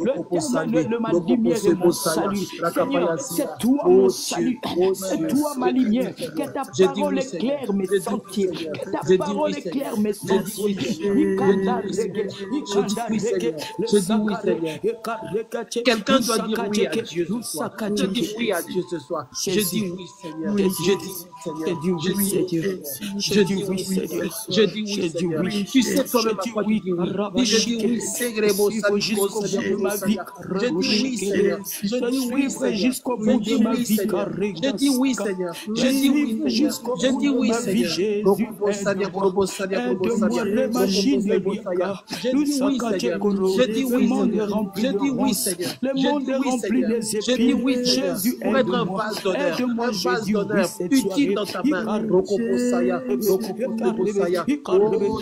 L'éternel, ma lumière et mon salut. Seigneur, c'est toi mon salut, c'est toi ma lumière. Que ta parole éclaire mes sentiers, que ta parole éclaire mes sentiers. Quelqu'un doit dire oui à Dieu ce soir. Je dis oui à Dieu ce soir. Je dis oui, Seigneur. Je dis oui, Seigneur. Je dis oui, Seigneur. Je dis oui, Seigneur. Tu sais toi-même à quoi tu dis oui. Je dis oui, Seigneur. Je dis oui, Seigneur. Je dis oui, Seigneur. Jusqu'au bout de ma vie. Je dis oui, Seigneur. Je dis oui, Seigneur. Je dis oui, Seigneur. Aide-moi, les machines de je dis oui, Seigneur. Je dis oui, Seigneur. Je dis oui, Seigneur. Le monde est rempli des épines. Je dis oui, Seigneur. Jésus, pour être un vase d'honneur, utile dans ta main.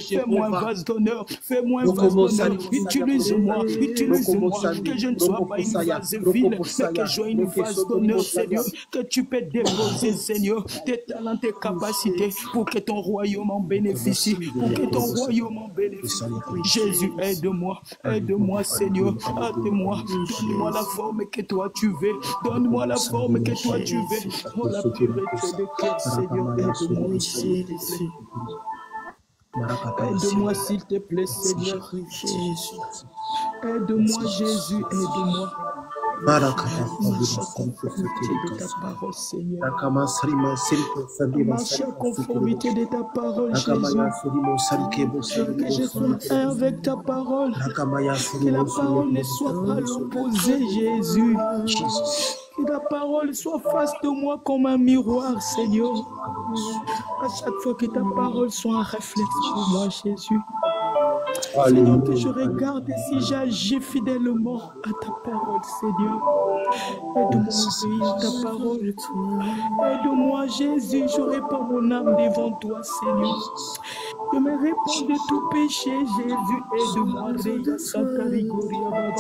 Fais-moi un vase d'honneur. Fais-moi un vase d'honneur. Utilise-moi. Utilise-moi. Que je ne sois pas une vase vile, mais que je sois une vase d'honneur, Seigneur. Que tu peux déposer, Seigneur, tes talents, tes capacités pour que ton royaume en bénéficie. Pour que ton royaume en bénéficie. Jésus, aide-moi. Aide-moi, Seigneur. Aide-moi. Donne-moi la forme que toi tu veux. Donne-moi la forme que toi tu veux. Oh, la pureté de cœur, Seigneur. Aide-moi ici. Aide-moi, s'il te plaît, Seigneur. Aide-moi, Jésus. Aide-moi. De ta parole, Seigneur. Marche en conformité de ta parole, Jésus. Que je sois un avec ta parole. Que la parole ne soit pas l'opposé, Jésus. Que ta parole soit face de moi comme un miroir, Seigneur. À chaque fois que ta parole soit un réflexe pour moi, Jésus. Seigneur, que je regarde si j'agis fidèlement à ta parole, Seigneur. Aide-moi à obéir ta parole. Aide-moi, Jésus, je répands mon âme devant toi, Seigneur. Je me répands de tout péché, Jésus. Aide-moi, Reya Santa Rigoria Baba.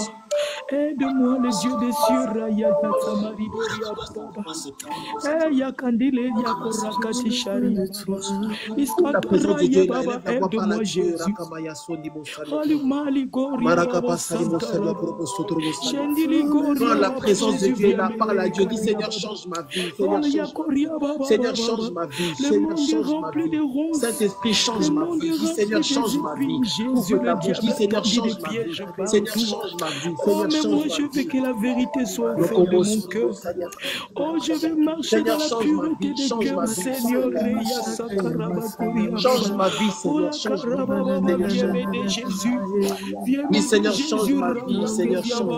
Aide-moi, le Dieu des cieux, Raya Samari Boria Baba. Yakandile Yakorakati Shari. Iskaturaye Baba, aide-moi, Jésus. Quand la présence de Dieu est là, parle à Dieu, dis Seigneur, change ma vie. Seigneur, change ma vie. Seigneur, change ma vie. Saint-Esprit, change ma vie. Dis Seigneur, change ma vie. Ouvre ta bouche, dis Seigneur, change ma vie. Seigneur, change ma vie. Oh, mais moi, je veux que la vérité soit au fond de mon cœur. Oh, je vais marcher dans la pureté de cœur, Seigneur. Change ma vie, Seigneur. Change ma vie. Jésus. Oui, Seigneur, change ma vie. Seigneur, change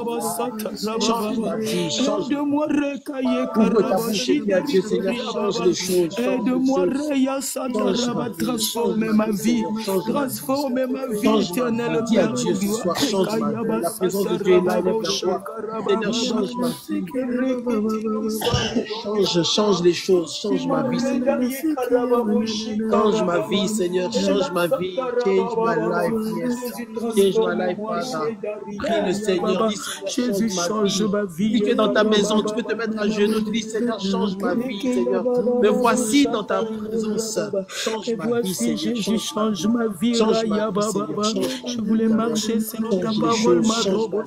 ma vie. Aide-moi, ouvre ta bouche et dis à Dieu, Seigneur, change les choses. Aide-moi, transformer ma vie. Transformer ma vie éternelle. Dis à Dieu ce soir, change ma vie. La présence de Dieu est là. Seigneur, change ma vie. Change les choses, change ma vie, Seigneur. Change ma vie, Seigneur, change ma vie. Change my life, yes. Change my life, Father. Prie le Seigneur, dis Jésus, change ma vie. Si tu es dans ta maison, tu peux te mettre à genoux, tu dis Seigneur, change ma vie, Seigneur. Me voici dans ta présence. Change ma vie, Seigneur. Jésus, change ma vie. Change ma vie, Seigneur. Je voulais marcher selon ta parole,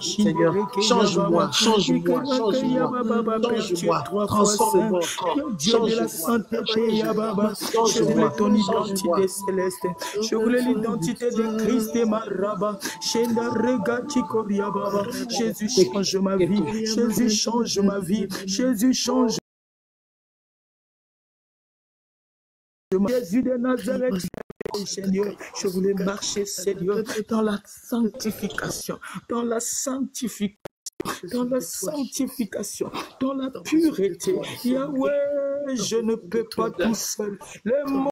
Seigneur. Change-moi, change-moi, change-moi. Change-moi, transforme-moi encore. Dieu de la sainteté, je voulais ton identité céleste. Je voulais l'identité de Christ et Maraba. Jésus, change ma vie. Jésus, change ma vie. Jésus, change. Jésus de Nazareth, Seigneur, je voulais marcher, Seigneur, dans la sanctification, dans la sanctification, dans la sanctification, dans la pureté. Yahweh, je ne peux pas tout seul. Les mots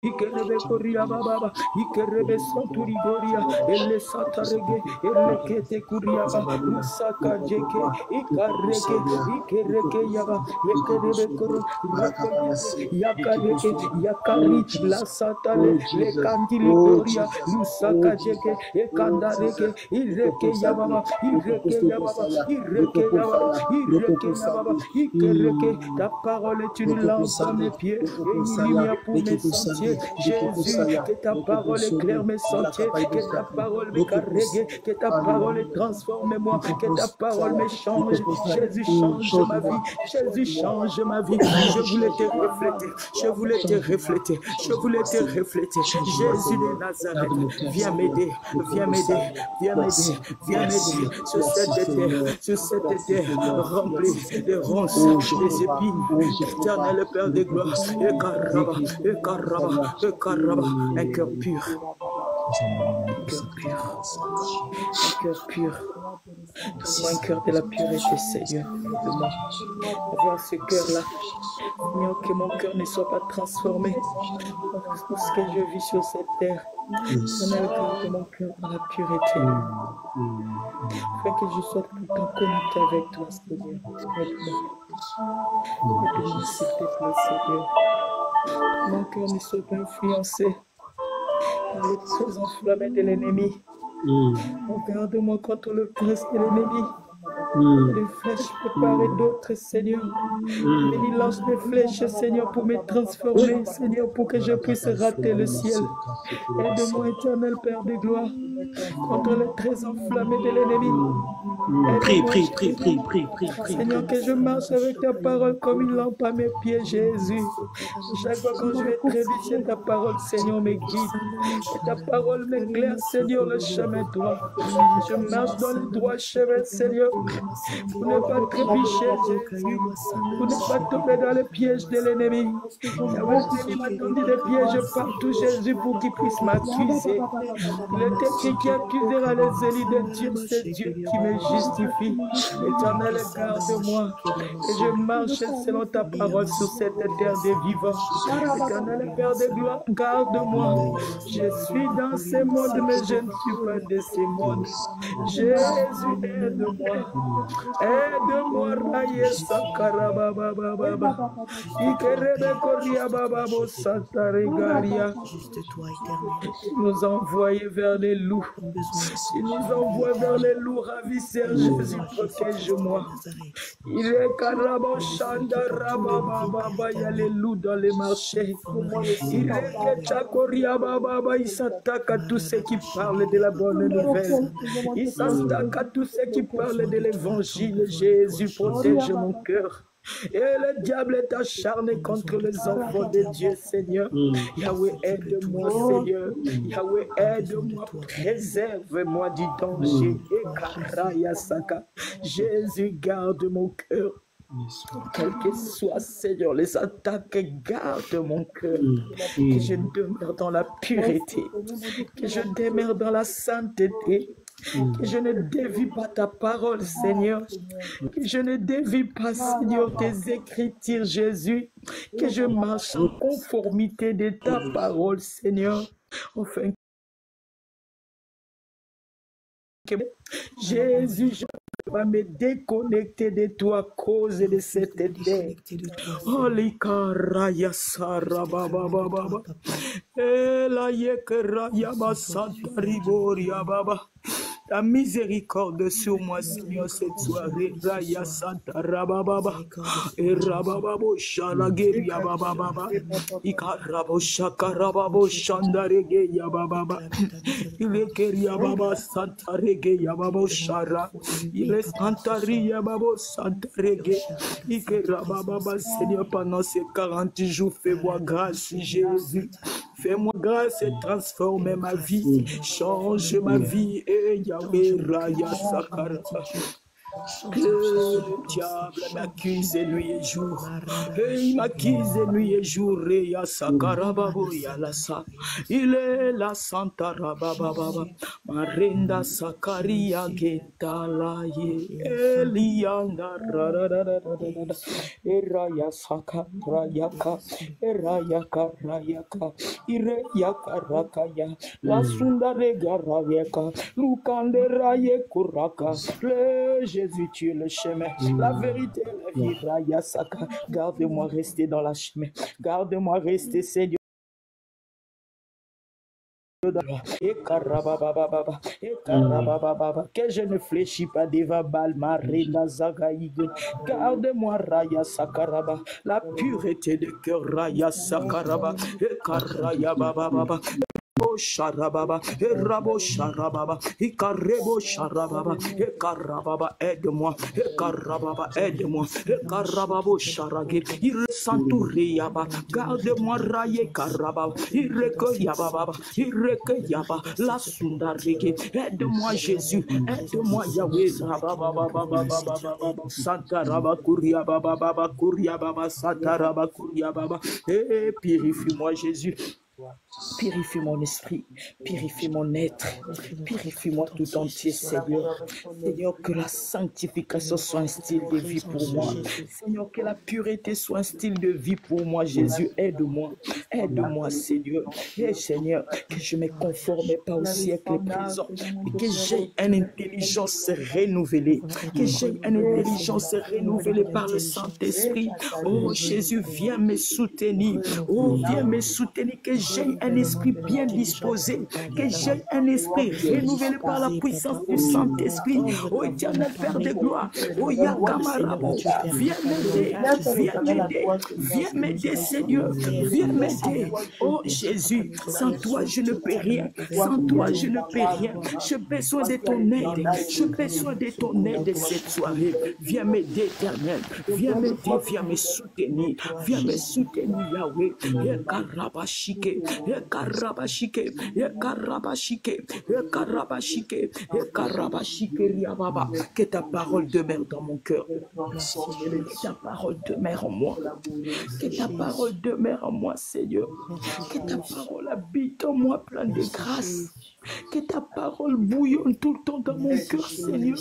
Ikerebe koria baba, ikerebe santuri goria, elle satarege, elle kete kuria baba, musaka jeke, ikareke, ikereke yaba, ikerebe koro, yakareke, yakari, la satale, le kandili goria, musaka jeke, ekandareke, ireke yababa, ireke yababa, ireke yababa, ireke yababa, ikereke, ta parole est une lampe à mes pieds, et une lumière pour mes sentiers. Jésus, que ta parole éclaire mes sentiers, que ta parole me carregue, que ta parole transforme-moi, que ta parole me change. Jésus, change ma vie. Jésus, change ma vie. Je voulais te refléter. Je voulais te refléter. Je voulais te refléter. Jésus de Nazareth, viens m'aider. Viens m'aider. Viens m'aider. Viens m'aider sur cette terre remplie de ronces, des épines. Éternel Père de gloire, et Karaba, un cœur pur. Un cœur pur. Un cœur pur. Donne-moi un cœur de la pureté, Seigneur. Donne-moi avoir ce cœur-là. Seigneur, que mon cœur ne soit pas transformé par tout ce que je vis sur cette terre. Donne-moi le cœur de mon cœur dans la pureté. Afin que je sois tout le temps connecté avec toi, Seigneur. Aide-moi, s'il te plaît, Seigneur. Mon cœur ne soit pas influencé par les traits enflammés de l'ennemi. Regarde-moi contre le prince de l'ennemi. Les flèches préparées d'autres, Seigneur. Il lance des flèches, Seigneur, pour me transformer, Seigneur, pour que je puisse rater le ciel. Aide-moi, éternel Père de gloire, contre les traits enflammés de l'ennemi. Prie. Seigneur, que je marche avec ta parole comme une lampe à mes pieds, Jésus. Chaque fois quand je vais trébucher, ta parole, Seigneur, me guide. Et ta parole m'éclaire, Seigneur, le chemin droit. Je marche dans le droit chemin, Seigneur. pour ne pas trébucher, Jésus, pour ne pas tomber dans les pièges de l'ennemi. Yahweh, l'ennemi m'a tendu des pièges partout, Jésus, pour qu'il puisse m'accuser. Il est écrit qui accusera les élus de Dieu, c'est Dieu qui me justifie. Éternel, garde-moi, et je marche selon ta parole sur cette terre des vivants. Éternel, Père de gloire, garde-moi. Je suis dans ce monde, mais je ne suis pas de ce monde. Jésus, aide-moi. Aide-moi, Raye Sakarababa. Ikerebe Koria Bababo Santaregaria. Il nous envoie vers les loups. Il nous envoie vers les loups ravisseurs. Jésus, protège-moi. Il est Karabo Shandarababa. Il y a les loups dans les marchés. Il est Chakoria Baba. Il s'attaque à tous ceux qui parlent de la bonne nouvelle. Il s'attaque à tous ceux qui parlent de l'évangile. Jésus, protège mon cœur. Et le diable est acharné contre les enfants de Dieu, Seigneur. Yahweh, aide-moi, Seigneur. Yahweh, aide-moi, préserve-moi du danger. Jésus, garde mon cœur. Quel que soit, Seigneur, les attaques, garde mon cœur. Que je demeure dans la pureté. Que je demeure dans la sainteté. Que je ne dévie pas ta parole, Seigneur. Que je ne dévie pas, Seigneur, tes écritures, Jésus. Que je marche en conformité de ta parole, Seigneur. Enfin, que Jésus, je ne vais pas me déconnecter de toi à cause de cette terre. Oh, l'Ikaraya Sarababa Baba. Ela Yekaraya Masanta Riboria Baba. Ta miséricorde sur moi, Seigneur, cette soirée. Raya Santa Rababa. Et Rababo Shalageri Yababa. Ikarabo Shakarababo Shandarege Yababa. Il est Keria Baba Santa Rege Yababo Shara. Il est Santari Yababo Santa Rege. Ikerababa, Seigneur, pendant ces 40 jours, fais-moi grâce, Jésus. Fais-moi grâce et transforme ma vie. Change ma vie. Et Yahweh Raya Sakara. Le diable m'accuse nuit et jour. Et il m'accuse nuit et jour. Reya Sakarababo Yalasa. Il est la Santa Rababa. Marenda Sakaria Getalaye. Elianda Rararararara. Eraya Sakarayaka. Erayaka Rayaka. Ireyaka Rakaya. La Sundarega Rayaka. Lukanderaye Kuraka. Le Jésus, tu es le chemin, la vérité, la vie. Raya Saka. Garde-moi rester dans la chemin. Garde-moi rester, Seigneur. Que je ne fléchis pas devant Balmarina Zagaïde. Garde-moi, Raya Sakaraba, la pureté de cœur, Raya Sakaraba, et Karaya Baba. Sharababa, Rabo Sharababa, Ikarebo Sharababa, Ekarababa, aide-moi, Ekarababa, aide-moi, Ekarababo Sharage, Iresanturiaba, garde-moi, Raye Karababa, Irekeyababa, Irekeyaba, la Sundarege, aide-moi, Jésus, aide-moi, Yahweh, Rababa, Santaraba, Kuriababa, Kuriababa, Santaraba, Kuriababa, et purifie-moi, Jésus. Purifie mon esprit, purifie mon être, purifie-moi tout entier, Seigneur. Seigneur, que la sanctification soit un style de vie pour moi. Seigneur, que la pureté soit un style de vie pour moi, Jésus. Aide-moi, aide-moi, Seigneur. Et Seigneur, que je ne me conforme pas au siècle présent, mais que j'ai une intelligence renouvelée, que j'ai une intelligence renouvelée par le Saint-Esprit. Oh Jésus, viens me soutenir. Oh, viens me soutenir, que j'ai un esprit bien disposé, que j'ai un esprit renouvelé par la puissance du Saint-Esprit. Oh éternel Père de gloire, oh Yakamarabo, viens m'aider, viens m'aider, viens m'aider Seigneur, viens m'aider. Oh Jésus, sans toi je ne peux rien, sans toi je ne peux rien. J'ai besoin de ton aide, j'ai besoin de ton aide cette soirée. Viens m'aider éternel, viens m'aider, viens me soutenir Yahweh. Yakarabashike Ekarabashike, Ekarabashike, Ekarabashike, Ekarabashike, Ekarabashike, Riababa. Que ta parole demeure dans mon cœur. Que ta parole demeure en moi. Que ta parole demeure en moi, Seigneur. Que ta parole habite en moi, plein de grâce. Que ta parole bouillonne tout le temps dans mon cœur, Seigneur.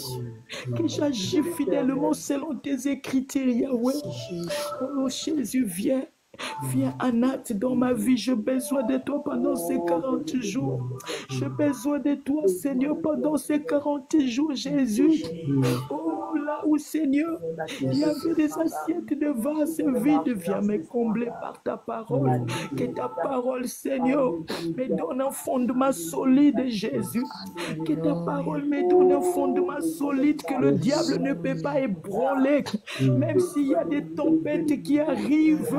Que j'agis fidèlement selon tes écritures, Yahweh. Oh Jésus, viens. Viens en acte dans ma vie. J'ai besoin de toi pendant ces 40 jours. J'ai besoin de toi, Seigneur, pendant ces 40 jours, Jésus. Oh, là où, Seigneur, il y avait des assiettes de vases vides. Viens me combler par ta parole. Que ta parole, Seigneur, me donne un fondement solide, Jésus. Que ta parole me donne un fondement solide que le diable ne peut pas ébranler. Même s'il y a des tempêtes qui arrivent,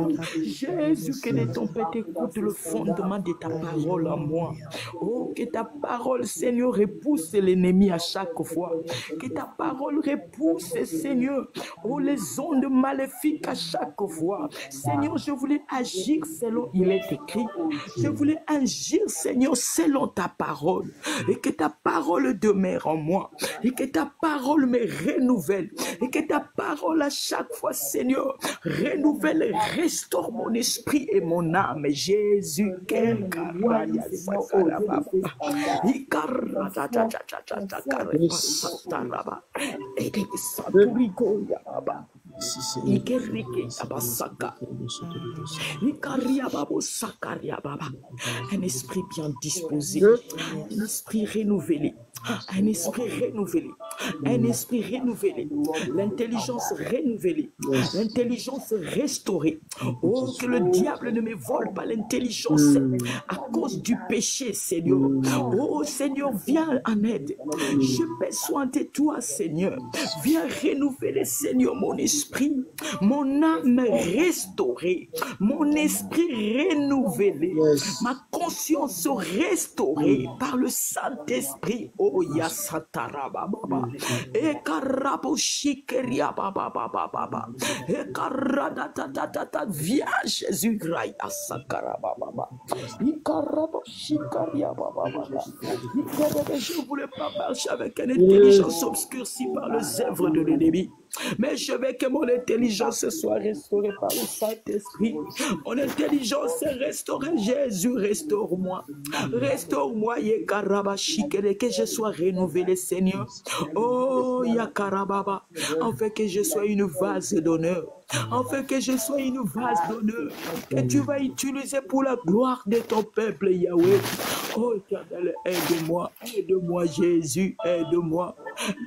Jésus, que les tempêtes écoutent le fondement de ta parole en moi. Oh, que ta parole, Seigneur, repousse l'ennemi à chaque fois. Que ta parole repousse, Seigneur, oh, les ondes maléfiques à chaque fois. Seigneur, je voulais agir selon il est écrit. Je voulais agir, Seigneur, selon ta parole. Et que ta parole demeure en moi. Et que ta parole me renouvelle. Et que ta parole à chaque fois, Seigneur, renouvelle et restaure mon esprit et mon âme. Jésus, quel caraya sakaraba. Un esprit bien disposé, un esprit renouvelé, un esprit renouvelé, un esprit renouvelé, l'intelligence renouvelée, l'intelligence restaurée. Oh, que le diable ne me vole pas l'intelligence à cause du péché, Seigneur. Oh, Seigneur, viens en aide. J'ai besoin de toi, Seigneur. Viens renouveler, Seigneur, mon esprit, mon âme restaurée, mon esprit renouvelé, ma conscience restaurée par le Saint-Esprit. Oh, Yasatarababa. Viens, Jésus. Je ne voulais pas marcher avec une intelligence obscurcie par les œuvres de l'ennemi. Mais je veux que mon intelligence soit restaurée par le Saint-Esprit. Mon intelligence est restaurée. Jésus, restaure-moi. Restaure-moi, que je sois renouvelé, Seigneur. Oh, Yakarababa, afin que je sois une vase d'honneur. Afin que je sois une vase d'honneur que tu vas utiliser pour la gloire de ton peuple, Yahweh. Oh, Éternel, aide-moi, aide-moi, Jésus, aide-moi.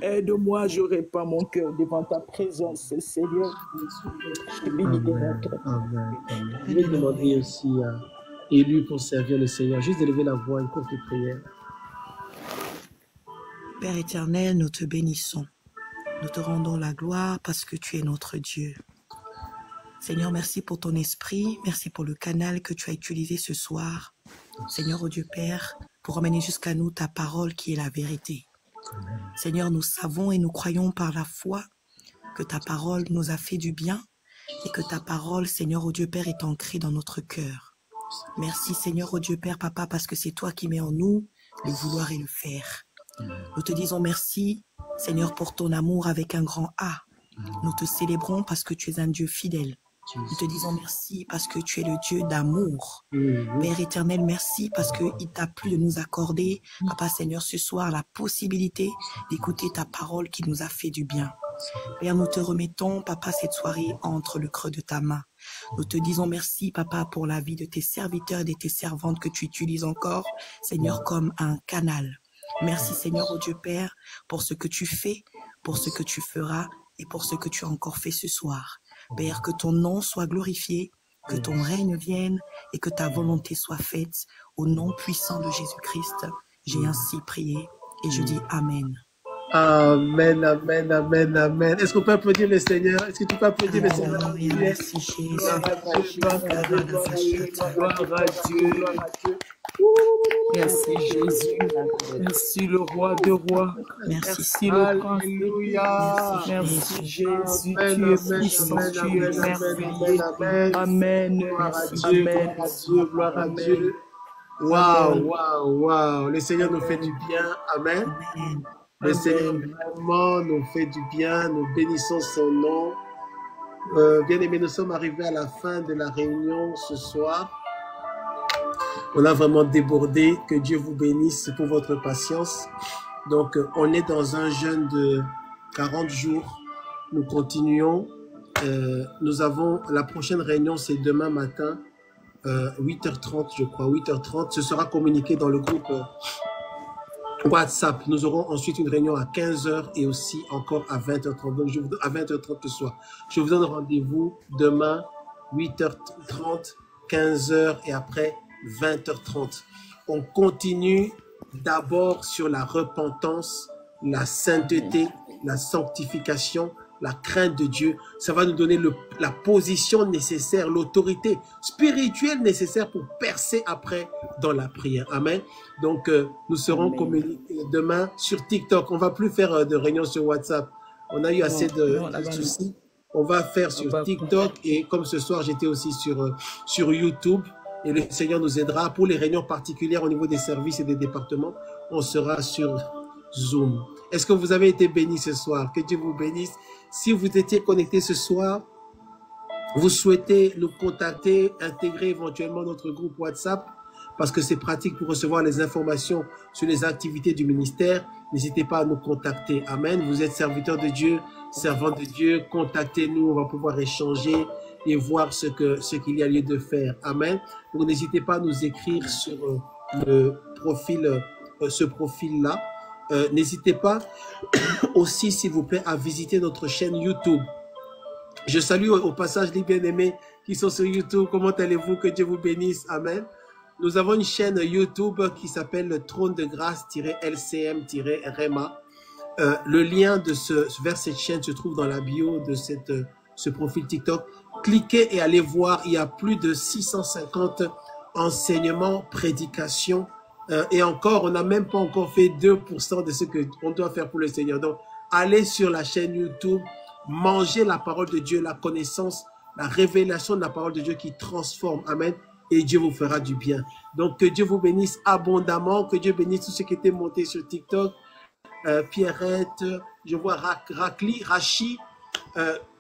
Aide-moi, je répands mon cœur devant ta présence, Seigneur. Je bénis tes regrets. Amen. Je vais demander aussi à Élu pour servir le Seigneur. Juste d'élever la voix, une courte prière. Père éternel, nous te bénissons. Nous te rendons la gloire parce que tu es notre Dieu. Seigneur, merci pour ton esprit. Merci pour le canal que tu as utilisé ce soir. Seigneur, oh Dieu Père, pour amener jusqu'à nous ta parole qui est la vérité. Seigneur, nous savons et nous croyons par la foi que ta parole nous a fait du bien et que ta parole, Seigneur, oh Dieu Père, est ancrée dans notre cœur. Merci, Seigneur, oh Dieu Père, Papa, parce que c'est toi qui mets en nous le vouloir et le faire. Nous te disons merci, Seigneur, pour ton amour avec un grand A. Nous te célébrons parce que tu es un Dieu fidèle. Nous te disons merci parce que tu es le Dieu d'amour. Père éternel, merci parce qu'il t'a plu de nous accorder, Papa Seigneur, ce soir, la possibilité d'écouter ta parole qui nous a fait du bien. Père, nous te remettons, Papa, cette soirée entre le creux de ta main. Nous te disons merci, Papa, pour la vie de tes serviteurs et de tes servantes que tu utilises encore, Seigneur, comme un canal. Merci, Seigneur, oh Dieu Père, pour ce que tu fais, pour ce que tu feras et pour ce que tu as encore fait ce soir. Père, que ton nom soit glorifié, que ton règne vienne et que ta volonté soit faite au nom puissant de Jésus-Christ. J'ai ainsi prié et je dis Amen. Amen, amen, amen, amen. Est-ce qu'on peut applaudir le Seigneur? Est-ce que tu peux applaudir le Seigneur? Merci Jésus. Gloire à Dieu, gloire à Dieu, gloire à Dieu. Merci Jésus. Merci le roi de rois. Merci le prince de Dieu. Merci Jésus. Tu es puissant, tu es merveilleux. Amen. Gloire à Dieu, gloire à Dieu. Waouh, waouh, waouh. Le Seigneur nous fait du bien. Amen. Le Seigneur vraiment nous fait du bien. Nous bénissons son nom. Bien-aimés, nous sommes arrivés à la fin de la réunion ce soir. On a vraiment débordé. Que Dieu vous bénisse pour votre patience. Donc, on est dans un jeûne de 40 jours. Nous continuons. Nous avons la prochaine réunion, c'est demain matin, 8h30, je crois, 8h30. Ce sera communiqué dans le groupe WhatsApp. Nous aurons ensuite une réunion à 15h et aussi encore à 20h30. Donc, à 20h30 ce soir. Je vous donne rendez-vous demain, 8h30, 15h et après 20h30. On continue d'abord sur la repentance, la sainteté, la sanctification, la crainte de Dieu. Ça va nous donner la position nécessaire, l'autorité spirituelle nécessaire pour percer après dans la prière. Amen. Donc, nous serons communiqués demain sur TikTok. On ne va plus faire de réunions sur WhatsApp. On a eu assez de soucis. On va faire sur TikTok et comme ce soir, j'étais aussi sur YouTube. Et le Seigneur nous aidera pour les réunions particulières au niveau des services et des départements. On sera sur Zoom. Est-ce que vous avez été bénis ce soir? Que Dieu vous bénisse. Si vous étiez connecté ce soir, vous souhaitez nous contacter, intégrer éventuellement notre groupe WhatsApp parce que c'est pratique pour recevoir les informations sur les activités du ministère. N'hésitez pas à nous contacter. Amen. Vous êtes serviteur de Dieu, servant de Dieu. Contactez-nous. On va pouvoir échanger et voir ce qu'il y a lieu de faire. Amen. Donc, n'hésitez pas à nous écrire sur le profil, ce profil-là. N'hésitez pas aussi, s'il vous plaît, à visiter notre chaîne YouTube. Je salue au passage les bien-aimés qui sont sur YouTube. Comment allez-vous? Que Dieu vous bénisse. Amen. Nous avons une chaîne YouTube qui s'appelle le Trône de Grâce-LCM-REMA. Le lien vers cette chaîne se trouve dans la bio de ce profil TikTok. Cliquez et allez voir, il y a plus de 650 enseignements, prédications. Et encore, on n'a même pas encore fait 2% de ce qu'on doit faire pour le Seigneur. Donc, allez sur la chaîne YouTube, mangez la parole de Dieu, la connaissance, la révélation de la parole de Dieu qui transforme. Amen. Et Dieu vous fera du bien. Donc, que Dieu vous bénisse abondamment, que Dieu bénisse tous ceux qui étaient montés sur TikTok. Pierrette, je vois Rachi,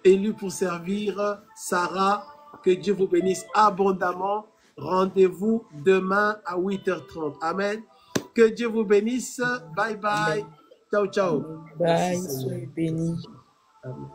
élu pour servir, Sarah, que Dieu vous bénisse abondamment. Rendez-vous demain à 8h30. Amen. Que Dieu vous bénisse. Bye bye. Ciao, ciao. Bye, soyez bénis. Amen.